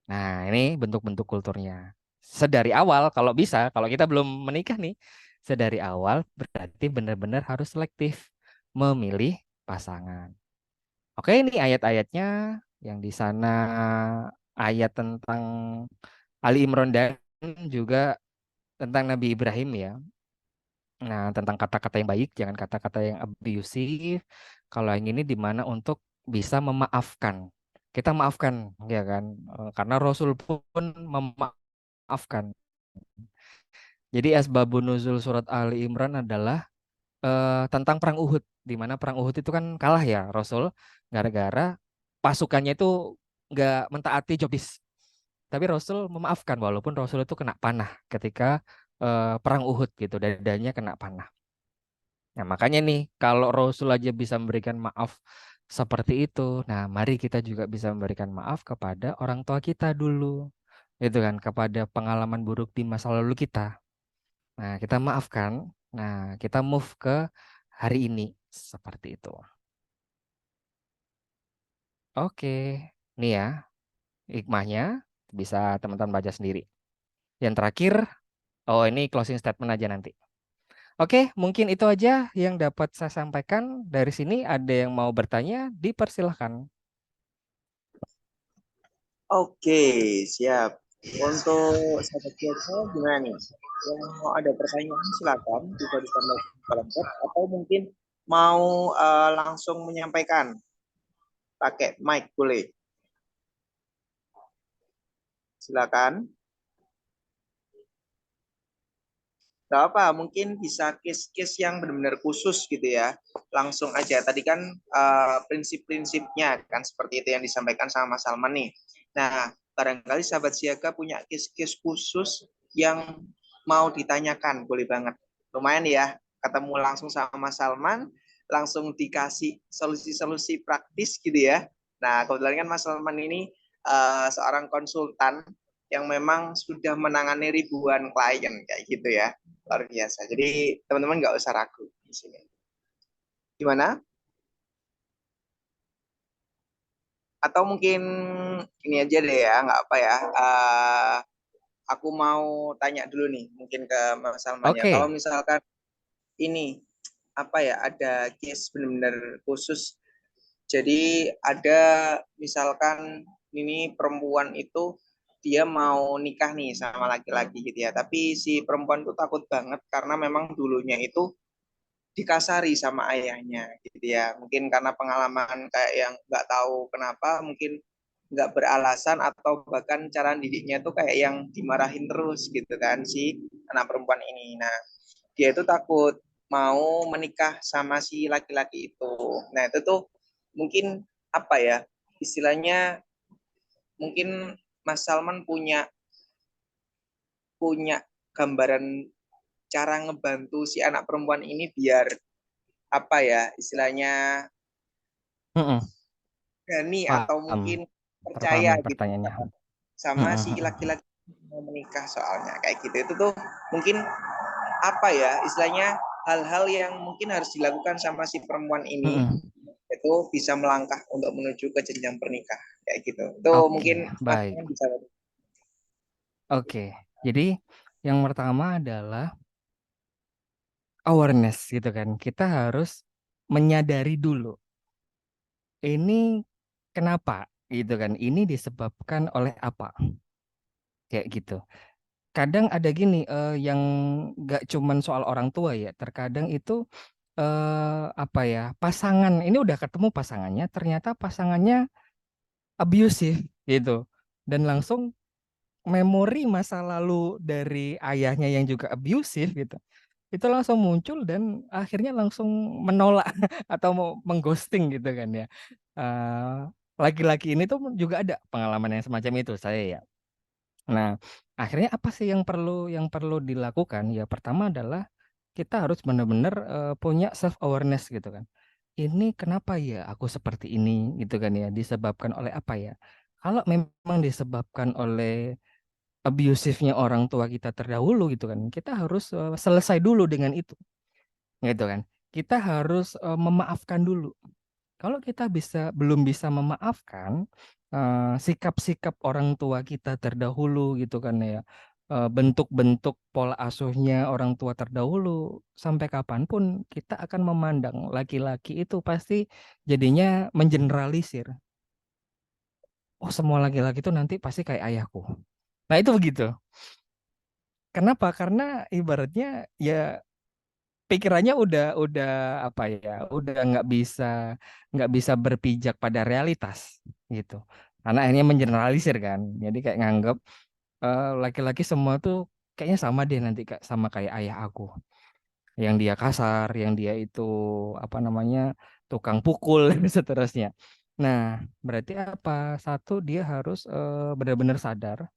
Nah, ini bentuk-bentuk kulturnya. Sedari awal, kalau bisa, kalau kita belum menikah nih, sedari awal berarti benar-benar harus selektif memilih pasangan. Oke, ini ayat-ayatnya yang di sana ayat tentang Ali Imran dan juga tentang Nabi Ibrahim ya. Nah, tentang kata-kata yang baik, jangan kata-kata yang abusive. Kalau yang ini di mana untuk bisa memaafkan. Kita maafkan, ya kan? Karena Rasul pun memaafkan. Jadi asbabun nuzul surat Ali Imran adalah tentang perang Uhud, di mana perang Uhud itu kan kalah ya Rasul gara-gara pasukannya itu nggak mentaati jobis. Tapi Rasul memaafkan walaupun Rasul itu kena panah ketika perang Uhud gitu, dadanya kena panah. Nah, makanya nih kalau Rasul aja bisa memberikan maaf seperti itu, nah mari kita juga bisa memberikan maaf kepada orang tua kita dulu. Itu kan kepada pengalaman buruk di masa lalu kita. Nah, kita maafkan. Nah, kita move ke hari ini seperti itu. Oke, nih ya hikmahnya bisa teman-teman baca sendiri. Yang terakhir, oh ini closing statement aja nanti. Oke, mungkin itu aja yang dapat saya sampaikan. Dari sini ada yang mau bertanya, dipersilahkan. Oke, siap. Untuk sahabat biasa gimana nih? Yang mau ada pertanyaan silakan bisa disampaikan di kolom chat atau mungkin mau langsung menyampaikan pakai mic boleh. Silakan. Gak apa, mungkin bisa case-case yang benar-benar khusus gitu ya. Langsung aja. Tadi kan prinsip-prinsipnya kan seperti itu yang disampaikan sama Mas Salman nih. Nah, barangkali sahabat siaga punya case-case khusus yang mau ditanyakan, boleh banget. Lumayan ya, ketemu langsung sama Mas Salman, langsung dikasih solusi-solusi praktis gitu ya. Nah, kebetulan kan Mas Salman ini seorang konsultan yang memang sudah menangani ribuan klien kayak gitu ya, luar biasa. Jadi teman-teman nggak usah ragu di sini. Gimana? Atau mungkin ini aja deh ya, nggak apa ya. Aku mau tanya dulu nih, mungkin ke Mas Salman ya. Kalau Oke, misalkan ini apa ya, ada case benar-benar khusus. Jadi ada misalkan ini perempuan itu dia mau nikah nih sama laki-laki gitu ya. Tapi si perempuan tuh takut banget karena memang dulunya itu dikasari sama ayahnya gitu ya. Mungkin karena pengalaman kayak yang nggak tahu kenapa, mungkin nggak beralasan atau bahkan cara didiknya tuh kayak yang dimarahin terus gitu kan si anak perempuan ini. Nah, dia itu takut mau menikah sama si laki-laki itu. Nah, itu tuh mungkin apa ya? Istilahnya mungkin Mas Salman punya punya gambaran cara ngebantu si anak perempuan ini biar apa ya istilahnya mm-mm. berani atau Paham, mungkin terpaham percaya nih gitu pertanyaannya. sama Mm-mm, si mm-mm, laki-laki mau menikah soalnya kayak gitu. Itu tuh mungkin apa ya istilahnya hal-hal yang mungkin harus dilakukan sama si perempuan ini mm-mm. itu bisa melangkah untuk menuju ke jenjang pernikahan kayak gitu. Itu Oke, mungkin Mas baik. bisa. Oke, jadi yang pertama adalah awareness gitu kan. Kita harus menyadari dulu ini kenapa gitu kan. Ini disebabkan oleh apa? Kayak gitu. Kadang ada gini yang nggak cuman soal orang tua ya. Terkadang itu apa ya? Pasangan ini udah ketemu pasangannya, ternyata pasangannya abusive gitu. Dan langsung memori masa lalu dari ayahnya yang juga abusive gitu. Itu langsung muncul dan akhirnya langsung menolak atau mau mengghosting gitu kan ya. Eh, Laki-laki ini tuh juga ada pengalaman yang semacam itu saya ya. Nah, akhirnya apa sih yang perlu dilakukan? Ya pertama adalah kita harus benar-benar punya self awareness gitu kan. Ini kenapa ya aku seperti ini gitu kan ya? Disebabkan oleh apa ya? Kalau memang disebabkan oleh abusive-nya orang tua kita terdahulu gitu kan, kita harus selesai dulu dengan itu gitu kan. Kita harus memaafkan dulu. Kalau kita belum bisa memaafkan sikap-sikap orang tua kita terdahulu gitu kan ya, bentuk-bentuk pola asuhnya orang tua terdahulu, sampai kapanpun kita akan memandang laki-laki itu pasti jadinya mengeneralisir. Oh, semua laki-laki itu nanti pasti kayak ayahku. Nah, itu begitu. Kenapa? Karena ibaratnya ya pikirannya udah apa ya, udah nggak bisa berpijak pada realitas gitu. Karena akhirnya mengeneralisir kan. Jadi kayak nganggap laki-laki semua tuh kayaknya sama deh nanti sama kayak ayah aku. Yang dia kasar, yang dia itu apa namanya, tukang pukul dan seterusnya. Nah, berarti apa? Satu, dia harus benar-benar sadar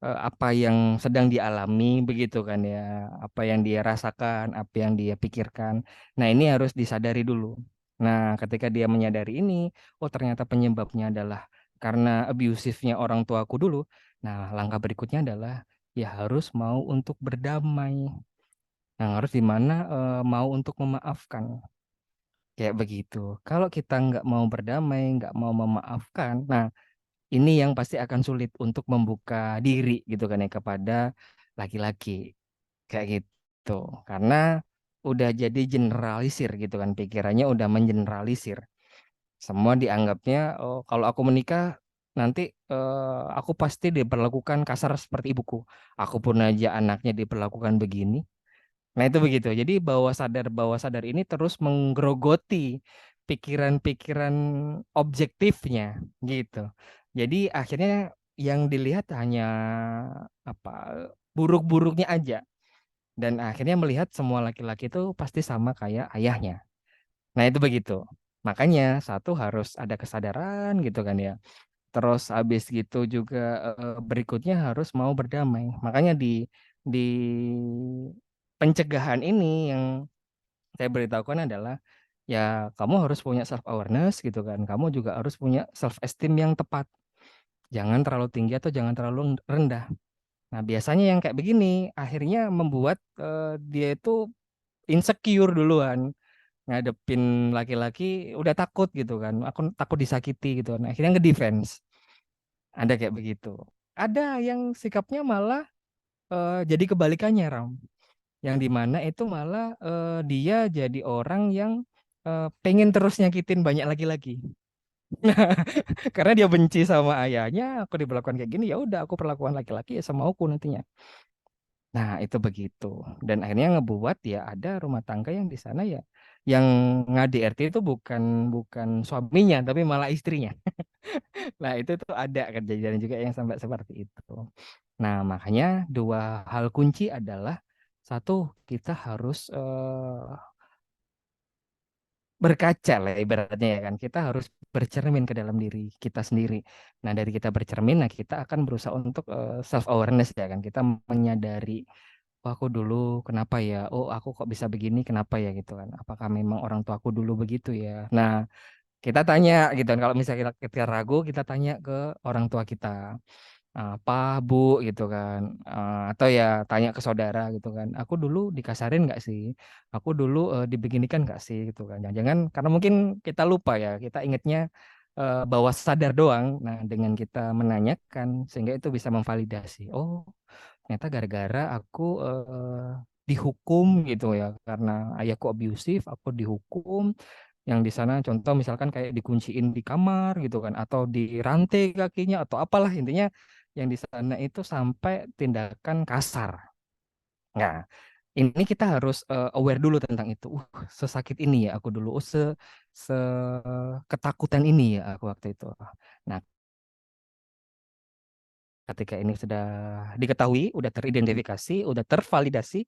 apa yang sedang dialami begitu kan ya, apa yang dia rasakan, apa yang dia pikirkan. Nah, ini harus disadari dulu. Nah, ketika dia menyadari ini, oh ternyata penyebabnya adalah karena abusifnya orang tuaku dulu. Nah, langkah berikutnya adalah ya harus mau untuk berdamai. Nah, harus di mana mau untuk memaafkan. Kayak begitu. Kalau kita nggak mau berdamai, nggak mau memaafkan, nah ini yang pasti akan sulit untuk membuka diri gitu kan ya kepada laki-laki kayak gitu, karena udah jadi generalisir gitu kan, pikirannya udah mengeneralisir, semua dianggapnya oh kalau aku menikah nanti aku pasti diperlakukan kasar seperti ibuku, aku pun aja anaknya diperlakukan begini. Nah, itu begitu. Jadi bawah sadar ini terus menggerogoti pikiran-pikiran objektifnya gitu. Jadi akhirnya yang dilihat hanya apa, buruk-buruknya aja, dan akhirnya melihat semua laki-laki itu pasti sama kayak ayahnya. Nah, itu begitu. Makanya satu harus ada kesadaran gitu kan ya. Terus habis gitu juga berikutnya harus mau berdamai. Makanya di pencegahan ini yang saya beritahukan adalah ya kamu harus punya self awareness gitu kan. Kamu juga harus punya self esteem yang tepat. Jangan terlalu tinggi atau jangan terlalu rendah. Nah, biasanya yang kayak begini akhirnya membuat dia itu insecure duluan, ngadepin laki-laki udah takut gitu kan. Aku takut disakiti gitu kan. Akhirnya nge-defense. Ada kayak begitu. Ada yang sikapnya malah jadi kebalikannya, Ram. Yang dimana itu malah dia jadi orang yang pengen terus nyakitin banyak laki-laki. Karena dia benci sama ayahnya, aku diperlakukan kayak gini, ya udah aku perlakuan laki-laki ya sama aku nantinya. Nah, itu begitu. Dan akhirnya ngebuat ya ada rumah tangga yang di sana ya, yang ngadi-RT itu bukan bukan suaminya, tapi malah istrinya. Nah, itu tuh ada kejadian juga yang sampai seperti itu. Nah, makanya dua hal kunci adalah satu, kita harus berkaca lah ibaratnya ya kan. Kita harus bercermin ke dalam diri kita sendiri. Nah, dari kita bercermin, nah kita akan berusaha untuk self awareness ya kan. Kita menyadari, oh aku dulu kenapa ya? Oh, aku kok bisa begini kenapa ya gitu kan. Apakah memang orang tua aku dulu begitu ya? Nah, kita tanya gitu kan. Kalau misalnya kita ragu, kita tanya ke orang tua kita. Pak, Bu gitu kan. Atau ya tanya ke saudara gitu kan. Aku dulu dikasarin nggak sih? Aku dulu dibeginikan nggak sih gitu kan. Jangan-jangan karena mungkin kita lupa ya, kita ingatnya bawah sadar doang. Nah, dengan kita menanyakan sehingga itu bisa memvalidasi. Oh, ternyata gara-gara aku dihukum gitu ya. Karena ayahku abusif, aku dihukum yang di sana contoh misalkan kayak dikunciin di kamar gitu kan, atau dirantai kakinya atau apalah intinya yang di sana itu sampai tindakan kasar. Nah, ini kita harus aware dulu tentang itu. Sesakit ini ya aku dulu. Se ketakutan ini ya aku waktu itu. Nah, Ketika ini sudah diketahui, udah teridentifikasi, udah tervalidasi,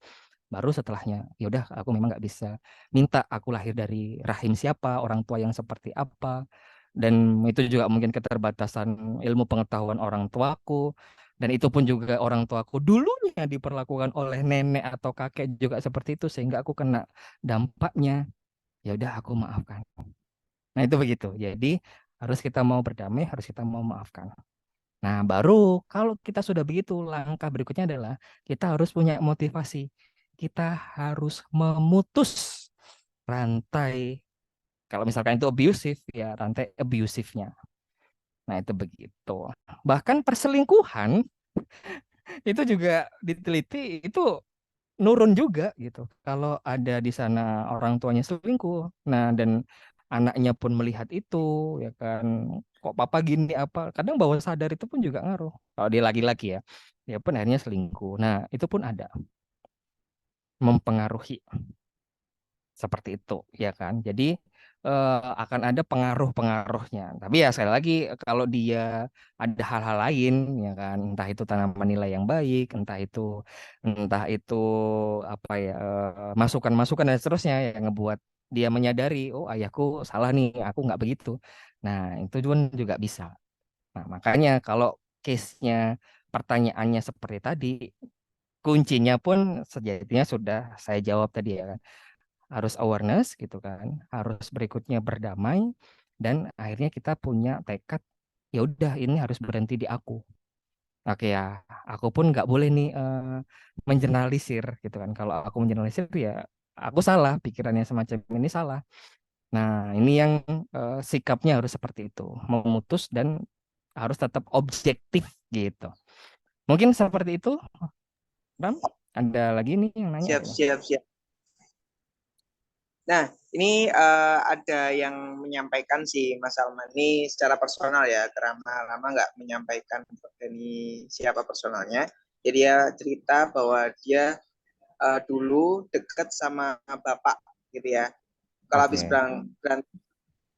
baru setelahnya ya udah aku memang nggak bisa minta aku lahir dari rahim siapa, orang tua yang seperti apa, dan itu juga mungkin keterbatasan ilmu pengetahuan orang tuaku, dan itu pun juga orang tuaku dulunya diperlakukan oleh nenek atau kakek juga seperti itu sehingga aku kena dampaknya. Ya udah aku maafkan. Nah itu begitu. Jadi harus kita mau berdamai, harus kita mau maafkan. Nah, baru kalau kita sudah begitu, langkah berikutnya adalah kita harus punya motivasi. Kita harus memutus rantai, kalau misalkan itu abusive, ya rantai abusifnya. Nah, itu begitu. Bahkan perselingkuhan itu juga diteliti itu nurun juga gitu. Kalau ada di sana orang tuanya selingkuh, nah dan anaknya pun melihat itu, ya kan, kok papa gini apa? Kadang bawah sadar itu pun juga ngaruh. Kalau dia laki-laki ya, dia pun akhirnya selingkuh. Nah itu pun ada mempengaruhi seperti itu, ya kan. Jadi akan ada pengaruh-pengaruhnya. Tapi ya sekali lagi kalau dia ada hal-hal lain, ya kan, entah itu tanaman nilai yang baik, entah itu apa ya masukan-masukan dan seterusnya yang ngebuat dia menyadari, oh ayahku salah nih, aku nggak begitu. Nah itu juga bisa. Nah makanya kalau case-nya pertanyaannya seperti tadi, kuncinya pun sejatinya sudah saya jawab tadi ya kan, harus awareness gitu kan, harus berikutnya berdamai, dan akhirnya kita punya tekad, ya udah ini harus berhenti di aku. Oke ya, aku pun nggak boleh nih mengeneralisir gitu kan. Kalau aku mengeneralisir ya aku salah, pikirannya semacam ini salah. Nah ini yang sikapnya harus seperti itu, memutus dan harus tetap objektif gitu. Mungkin seperti itu, Bram. Ada lagi nih yang nanya Siap, apa nih? siap, siap. Nah, ini ada yang menyampaikan sih Mas Salman ini secara personal ya, karena lama nggak menyampaikan ini siapa personalnya. Jadi dia cerita bahwa dia dulu dekat sama bapak gitu ya. Kalau habis Oke. berantem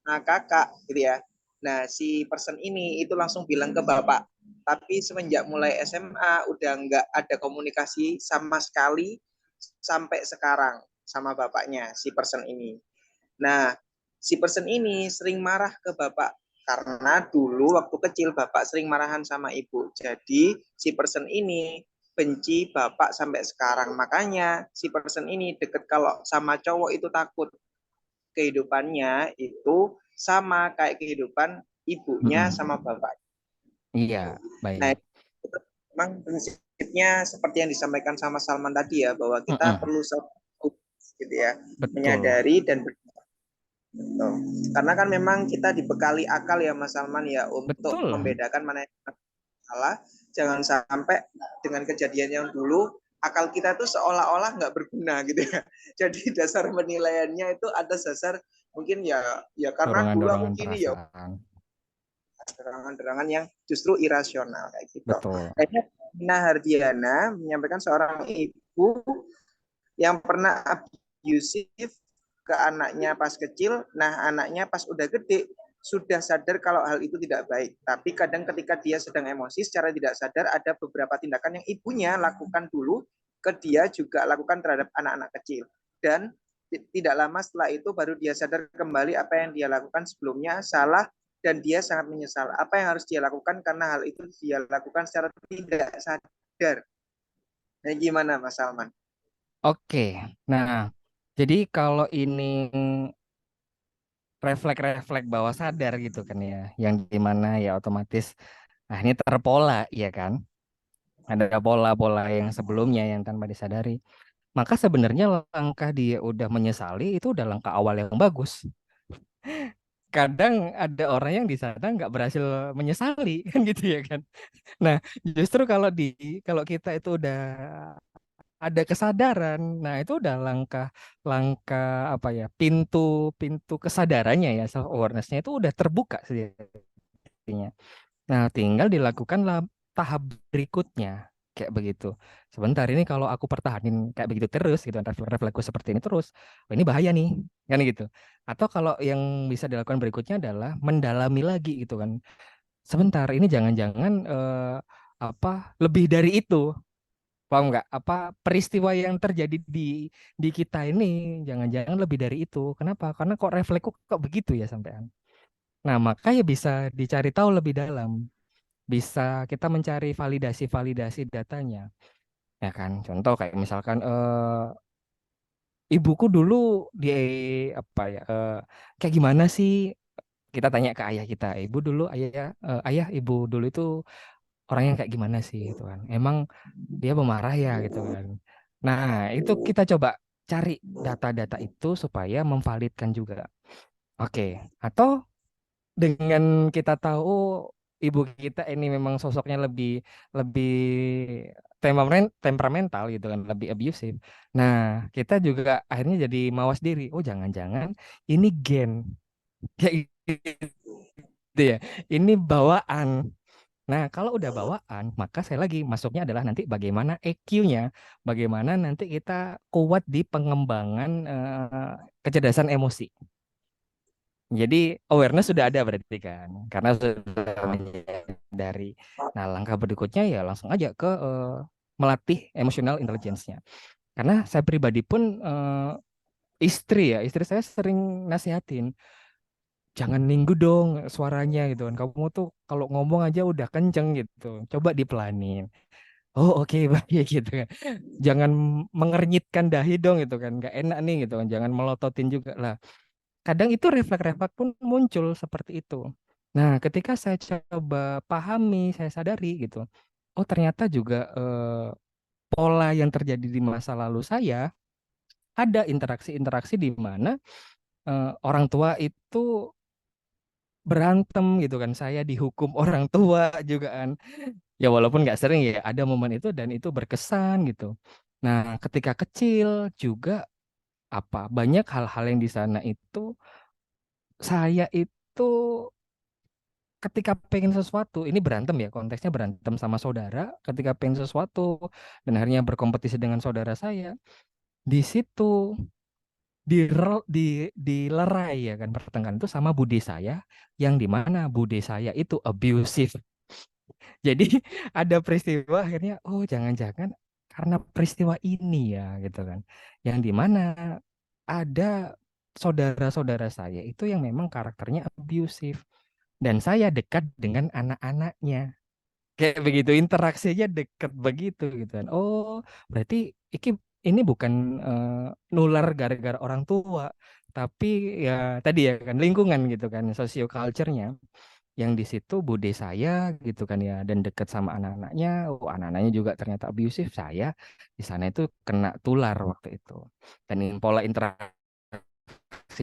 sama kakak gitu ya. Nah, si person ini itu langsung bilang ke bapak. Tapi semenjak mulai SMA udah nggak ada komunikasi sama sekali sampai sekarang sama bapaknya si person ini. Nah, si person ini sering marah ke bapak karena dulu waktu kecil bapak sering marahan sama ibu. Jadi si person ini benci bapak sampai sekarang. Makanya si person ini deket kalau sama cowok itu takut kehidupannya itu sama kayak kehidupan ibunya Mm-mm. sama bapak. Iya, Nah, baik. itu memang prinsipnya seperti yang disampaikan sama Salman tadi ya, bahwa kita Mm-mm. perlu gitu ya, Betul, menyadari dan betul. Karena kan memang kita dibekali akal ya Mas Salman ya untuk betul. membedakan mana yang salah. Jangan sampai dengan kejadian yang dulu akal kita tuh seolah-olah nggak berguna gitu ya. Jadi dasar penilaiannya itu atas dasar mungkin ya karena dulu aku Dorongan-dorongan gini ya, perasaan. derangan-derangan yang justru irasional kayak gitu. Betul. Kayaknya Nina Hardiana menyampaikan seorang ibu yang pernah abusive ke anaknya pas kecil, nah anaknya pas udah gede sudah sadar kalau hal itu tidak baik. Tapi kadang ketika dia sedang emosi secara tidak sadar ada beberapa tindakan yang ibunya lakukan dulu ke dia juga lakukan terhadap anak-anak kecil. Dan tidak lama setelah itu baru dia sadar kembali apa yang dia lakukan sebelumnya salah dan dia sangat menyesal. Apa yang harus dia lakukan karena hal itu dia lakukan secara tidak sadar. Nah, gimana Mas Salman? Oke. Nah, jadi kalau ini refleks-refleks bawah sadar gitu kan ya, yang dimana ya otomatis, nah ini terpola, ya kan? Ada pola-pola yang sebelumnya yang tanpa disadari. Maka sebenarnya langkah dia udah menyesali itu udah langkah awal yang bagus. Kadang ada orang yang di sana nggak berhasil menyesali kan gitu ya kan. Nah, justru kalau kita itu udah ada kesadaran, nah itu udah langkah apa ya, pintu kesadarannya ya, self awareness-nya itu udah terbuka sendirinya. Nah, tinggal dilakukan tahap berikutnya kayak begitu. Sebentar ini kalau aku pertahanin kayak begitu terus gitu, refleksku seperti ini terus, oh, ini bahaya nih, kan gitu. Atau kalau yang bisa dilakukan berikutnya adalah mendalami lagi gitu kan. Sebentar, ini jangan-jangan lebih dari itu. Paham nggak? Peristiwa yang terjadi di kita ini jangan-jangan lebih dari itu. Kenapa? Karena kok refleksku kok begitu ya sampean. Nah, makanya bisa dicari tahu lebih dalam. Bisa kita mencari validasi-validasi datanya. Ya kan? Contoh kayak misalkan ibuku dulu di apa ya? Kayak gimana sih? Kita tanya ke ayah kita. Ibu dulu ayah ibu dulu itu orangnya kayak gimana sih gitu kan. Emang dia pemarah ya gitu kan. Nah, itu kita coba cari data-data itu supaya memvalidkan juga. Oke, atau dengan kita tahu ibu kita ini memang sosoknya lebih lebih temperamental gitu kan, lebih abusive. Nah, kita juga akhirnya jadi mawas diri. Oh, jangan-jangan ini gen kayak gitu ya. Ini bawaan. Nah, kalau udah bawaan, maka saya lagi masuknya adalah nanti bagaimana EQ-nya, bagaimana nanti kita kuat di pengembangan kecerdasan emosi. Jadi awareness sudah ada berarti kan, karena sudah menyadari. Nah, langkah berikutnya ya langsung aja ke melatih emotional intelligence-nya. Karena saya pribadi pun istri saya sering nasihatin, jangan ninggu dong suaranya gitu kan. Kamu tuh kalau ngomong aja udah kenceng gitu, coba dipelanin. Oh oke baik gitu kan. Jangan mengernyitkan dahi dong gitu kan. Gak enak nih gitu kan. Jangan melototin juga lah. Kadang itu refleks-refleks pun muncul seperti itu. Nah, ketika saya coba pahami, saya sadari gitu. Oh ternyata juga pola yang terjadi di masa lalu saya ada interaksi-interaksi di mana orang tua itu berantem gitu kan. Saya dihukum orang tua juga kan. Ya walaupun nggak sering ya ada momen itu dan itu berkesan gitu. Nah, ketika kecil juga banyak hal-hal yang di sana itu saya itu ketika pengen sesuatu ini berantem ya konteksnya berantem sama saudara ketika pengen sesuatu dan akhirnya berkompetisi dengan saudara saya di situ dilerai ya kan pertengahan itu sama bude saya yang dimana bude saya itu abusive. Jadi ada peristiwa akhirnya, oh jangan-jangan karena peristiwa ini ya gitu kan. Yang di mana ada saudara-saudara saya itu yang memang karakternya abusive. Dan saya dekat dengan anak-anaknya. Kayak begitu, interaksinya dekat begitu gitu kan. Oh, berarti ini bukan nular gara-gara orang tua. Tapi ya tadi ya kan lingkungan gitu kan, socio-culture-nya yang di situ bude saya gitu kan ya dan deket sama anak-anaknya oh anak-anaknya juga ternyata abusive saya di sana itu kena tular waktu itu dan pola interaksi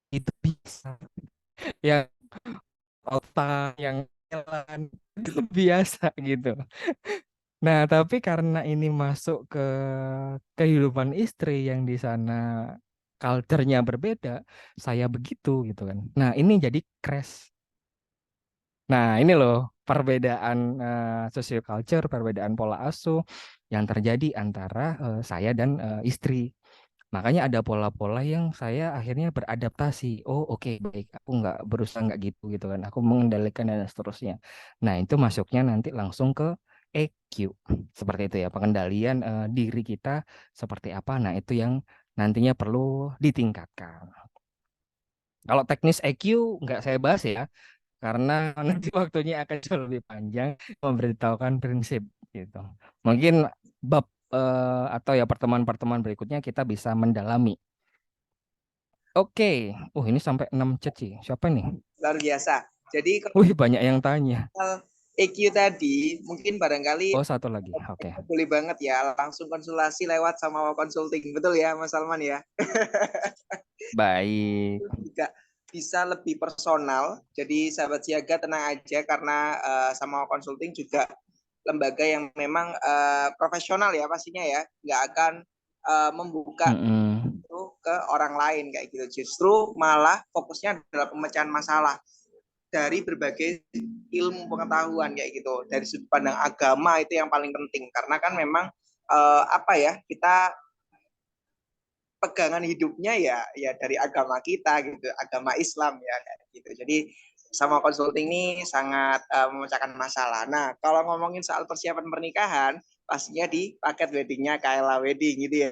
itu bisa yang otak yang jalan itu biasa gitu. Nah tapi karena ini masuk ke kehidupan istri yang di sana culture-nya berbeda saya begitu gitu kan nah ini jadi crash. Nah, ini loh perbedaan social culture, perbedaan pola asuh yang terjadi antara saya dan istri. Makanya ada pola-pola yang saya akhirnya beradaptasi. Oh, oke, baik. Aku nggak berusaha nggak gitu gitu kan. Aku mengendalikan dan seterusnya. Nah, itu masuknya nanti langsung ke EQ. Seperti itu ya, pengendalian diri kita seperti apa. Nah, itu yang nantinya perlu ditingkatkan. Kalau teknis EQ nggak saya bahas ya karena nanti waktunya akan jauh lebih panjang memberitahukan prinsip gitu. Mungkin bab atau ya pertemuan-pertemuan berikutnya kita bisa mendalami. Oke, ini sampai 6 ceci. Siapa nih? Luar biasa. Jadi kalau Wih, banyak yang tanya. EQ tadi mungkin barangkali Oh, satu lagi. Oke. boleh banget ya langsung konsultasi lewat sama consulting betul ya Mas Salman ya. Baik. Juga bisa lebih personal. Jadi sahabat siaga tenang aja karena sama consulting juga lembaga yang memang profesional ya pastinya ya, nggak akan membuka Mm-mm. itu ke orang lain kayak gitu. Justru malah fokusnya adalah pemecahan masalah dari berbagai ilmu pengetahuan kayak gitu. Dari sudut pandang agama itu yang paling penting karena kan memang apa ya kita pegangan hidupnya ya dari agama kita gitu, agama Islam ya kayak gitu. Jadi sama konsulting ini sangat memecahkan masalah. Nah, kalau ngomongin soal persiapan pernikahan, pastinya di paket weddingnya Kaela Wedding gitu ya.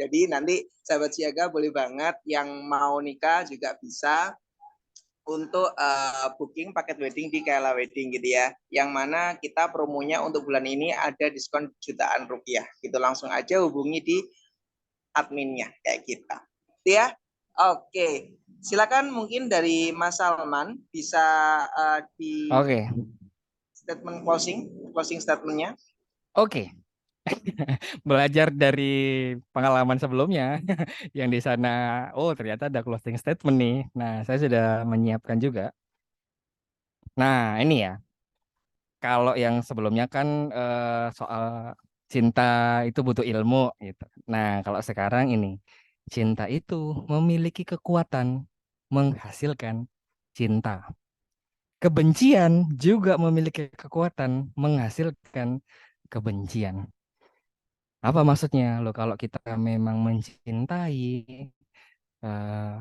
Jadi nanti sahabat siaga boleh banget yang mau nikah juga bisa untuk booking paket wedding di Kaela Wedding gitu ya. Yang mana kita promonya untuk bulan ini ada diskon jutaan rupiah. Gitu langsung aja hubungi di adminnya kayak kita. Gitu ya. Oke. Silakan mungkin dari Mas Salman bisa di Oke, statement closing statementnya. oke. Belajar dari pengalaman sebelumnya yang di sana, oh ternyata ada closing statement nih. Nah, saya sudah menyiapkan juga. Nah, ini ya. Kalau yang sebelumnya kan soal cinta itu butuh ilmu gitu. Nah, kalau sekarang ini cinta itu memiliki kekuatan menghasilkan cinta. Kebencian juga memiliki kekuatan menghasilkan kebencian. Apa maksudnya? Loh, kalau kita memang mencintai, eh,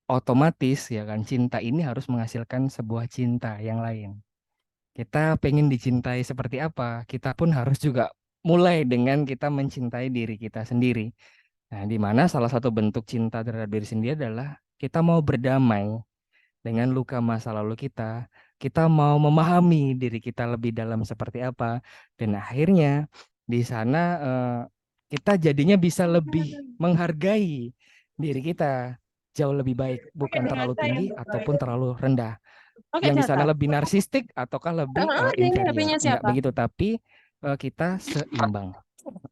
otomatis ya kan cinta ini harus menghasilkan sebuah cinta yang lain. Kita pengen dicintai seperti apa? Kita pun harus juga mulai dengan kita mencintai diri kita sendiri. Nah, di mana salah satu bentuk cinta terhadap diri sendiri adalah kita mau berdamai dengan luka masa lalu kita. Kita mau memahami diri kita lebih dalam seperti apa, dan akhirnya di sana kita jadinya bisa lebih menghargai diri kita jauh lebih baik, bukan terlalu tinggi ataupun terlalu rendah. Oke, Yang di sana catat. lebih narsistik ataukah lebih Ini inferior? HP-nya Enggak siapa? begitu, tapi kita seimbang.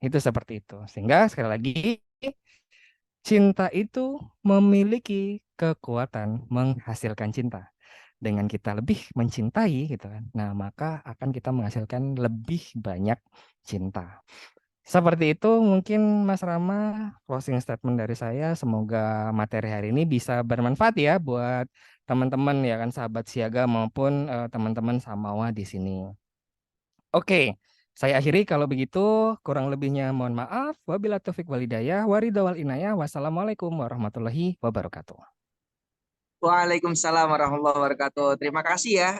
Itu seperti itu. Sehingga sekali lagi cinta itu memiliki kekuatan menghasilkan cinta. Dengan kita lebih mencintai gitu kan. Nah, maka akan kita menghasilkan lebih banyak cinta. Seperti itu mungkin Mas Rama, closing statement dari saya. Semoga materi hari ini bisa bermanfaat ya buat teman-teman ya kan, sahabat siaga maupun teman-teman samawa di sini. Oke, saya akhiri kalau begitu, kurang lebihnya mohon maaf. Wabillahi taufik walhidayah, waridawal inayah. Wassalamualaikum warahmatullahi wabarakatuh. Waalaikumsalam warahmatullahi wabarakatuh. Terima kasih ya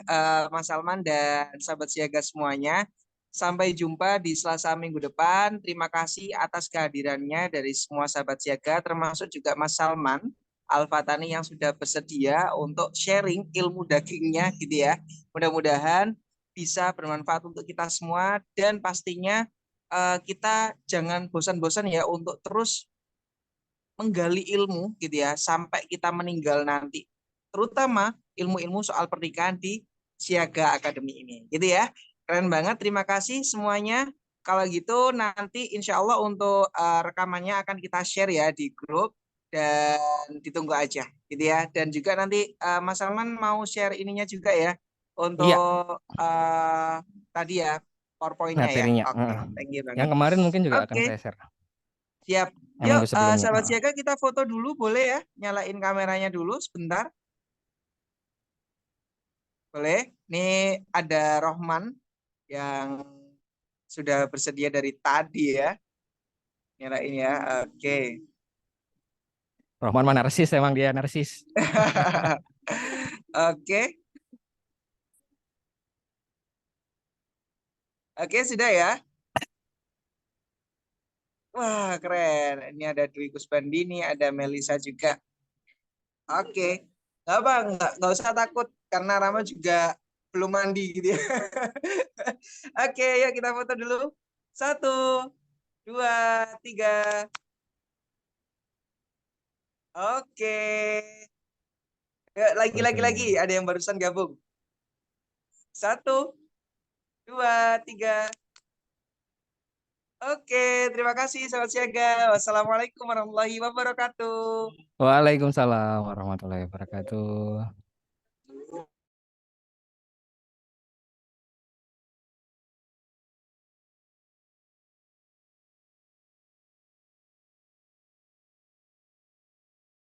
Mas Salman dan sahabat siaga semuanya. Sampai jumpa di Selasa minggu depan. Terima kasih atas kehadirannya dari semua sahabat siaga, termasuk juga Mas Salman Al-Fatani yang sudah bersedia untuk sharing ilmu dagingnya gitu ya. Mudah-mudahan bisa bermanfaat untuk kita semua dan pastinya kita jangan bosan-bosan ya untuk terus menggali ilmu gitu ya sampai kita meninggal nanti. Terutama ilmu-ilmu soal pernikahan di Siaga Academy ini. Gitu ya. Keren banget. Terima kasih semuanya. Kalau gitu nanti insya Allah untuk rekamannya akan kita share ya di grup dan ditunggu aja gitu ya. Dan juga nanti Mas Salman mau share ininya juga ya Iya, untuk tadi ya PowerPoint-nya ya. materinya. Oke, thank you Yang banget. kemarin mungkin juga akan Oke, saya share. siap. Yang Yuk, minggu sebelumnya. sahabat siaga kita foto dulu boleh ya? Nyalain kameranya dulu sebentar. Boleh? Ini ada Rohman yang sudah bersedia dari tadi ya. Nyalain ya. Oke. Rohman mah narsis, emang dia narsis. Oke. Oke, sudah ya. Wah, keren. Ini ada Dwi Kusbandini, ada Melisa juga. Oke. Nggak apa, nggak usah takut karena Rama juga belum mandi gitu ya. Oke, yuk kita foto dulu. Satu, dua, tiga. Oke. Yuk, lagi. Waduh. Ada yang barusan gabung. Satu, dua, tiga. Oke, terima kasih sahabat siaga. Wassalamualaikum warahmatullahi wabarakatuh. Waalaikumsalam warahmatullahi wabarakatuh.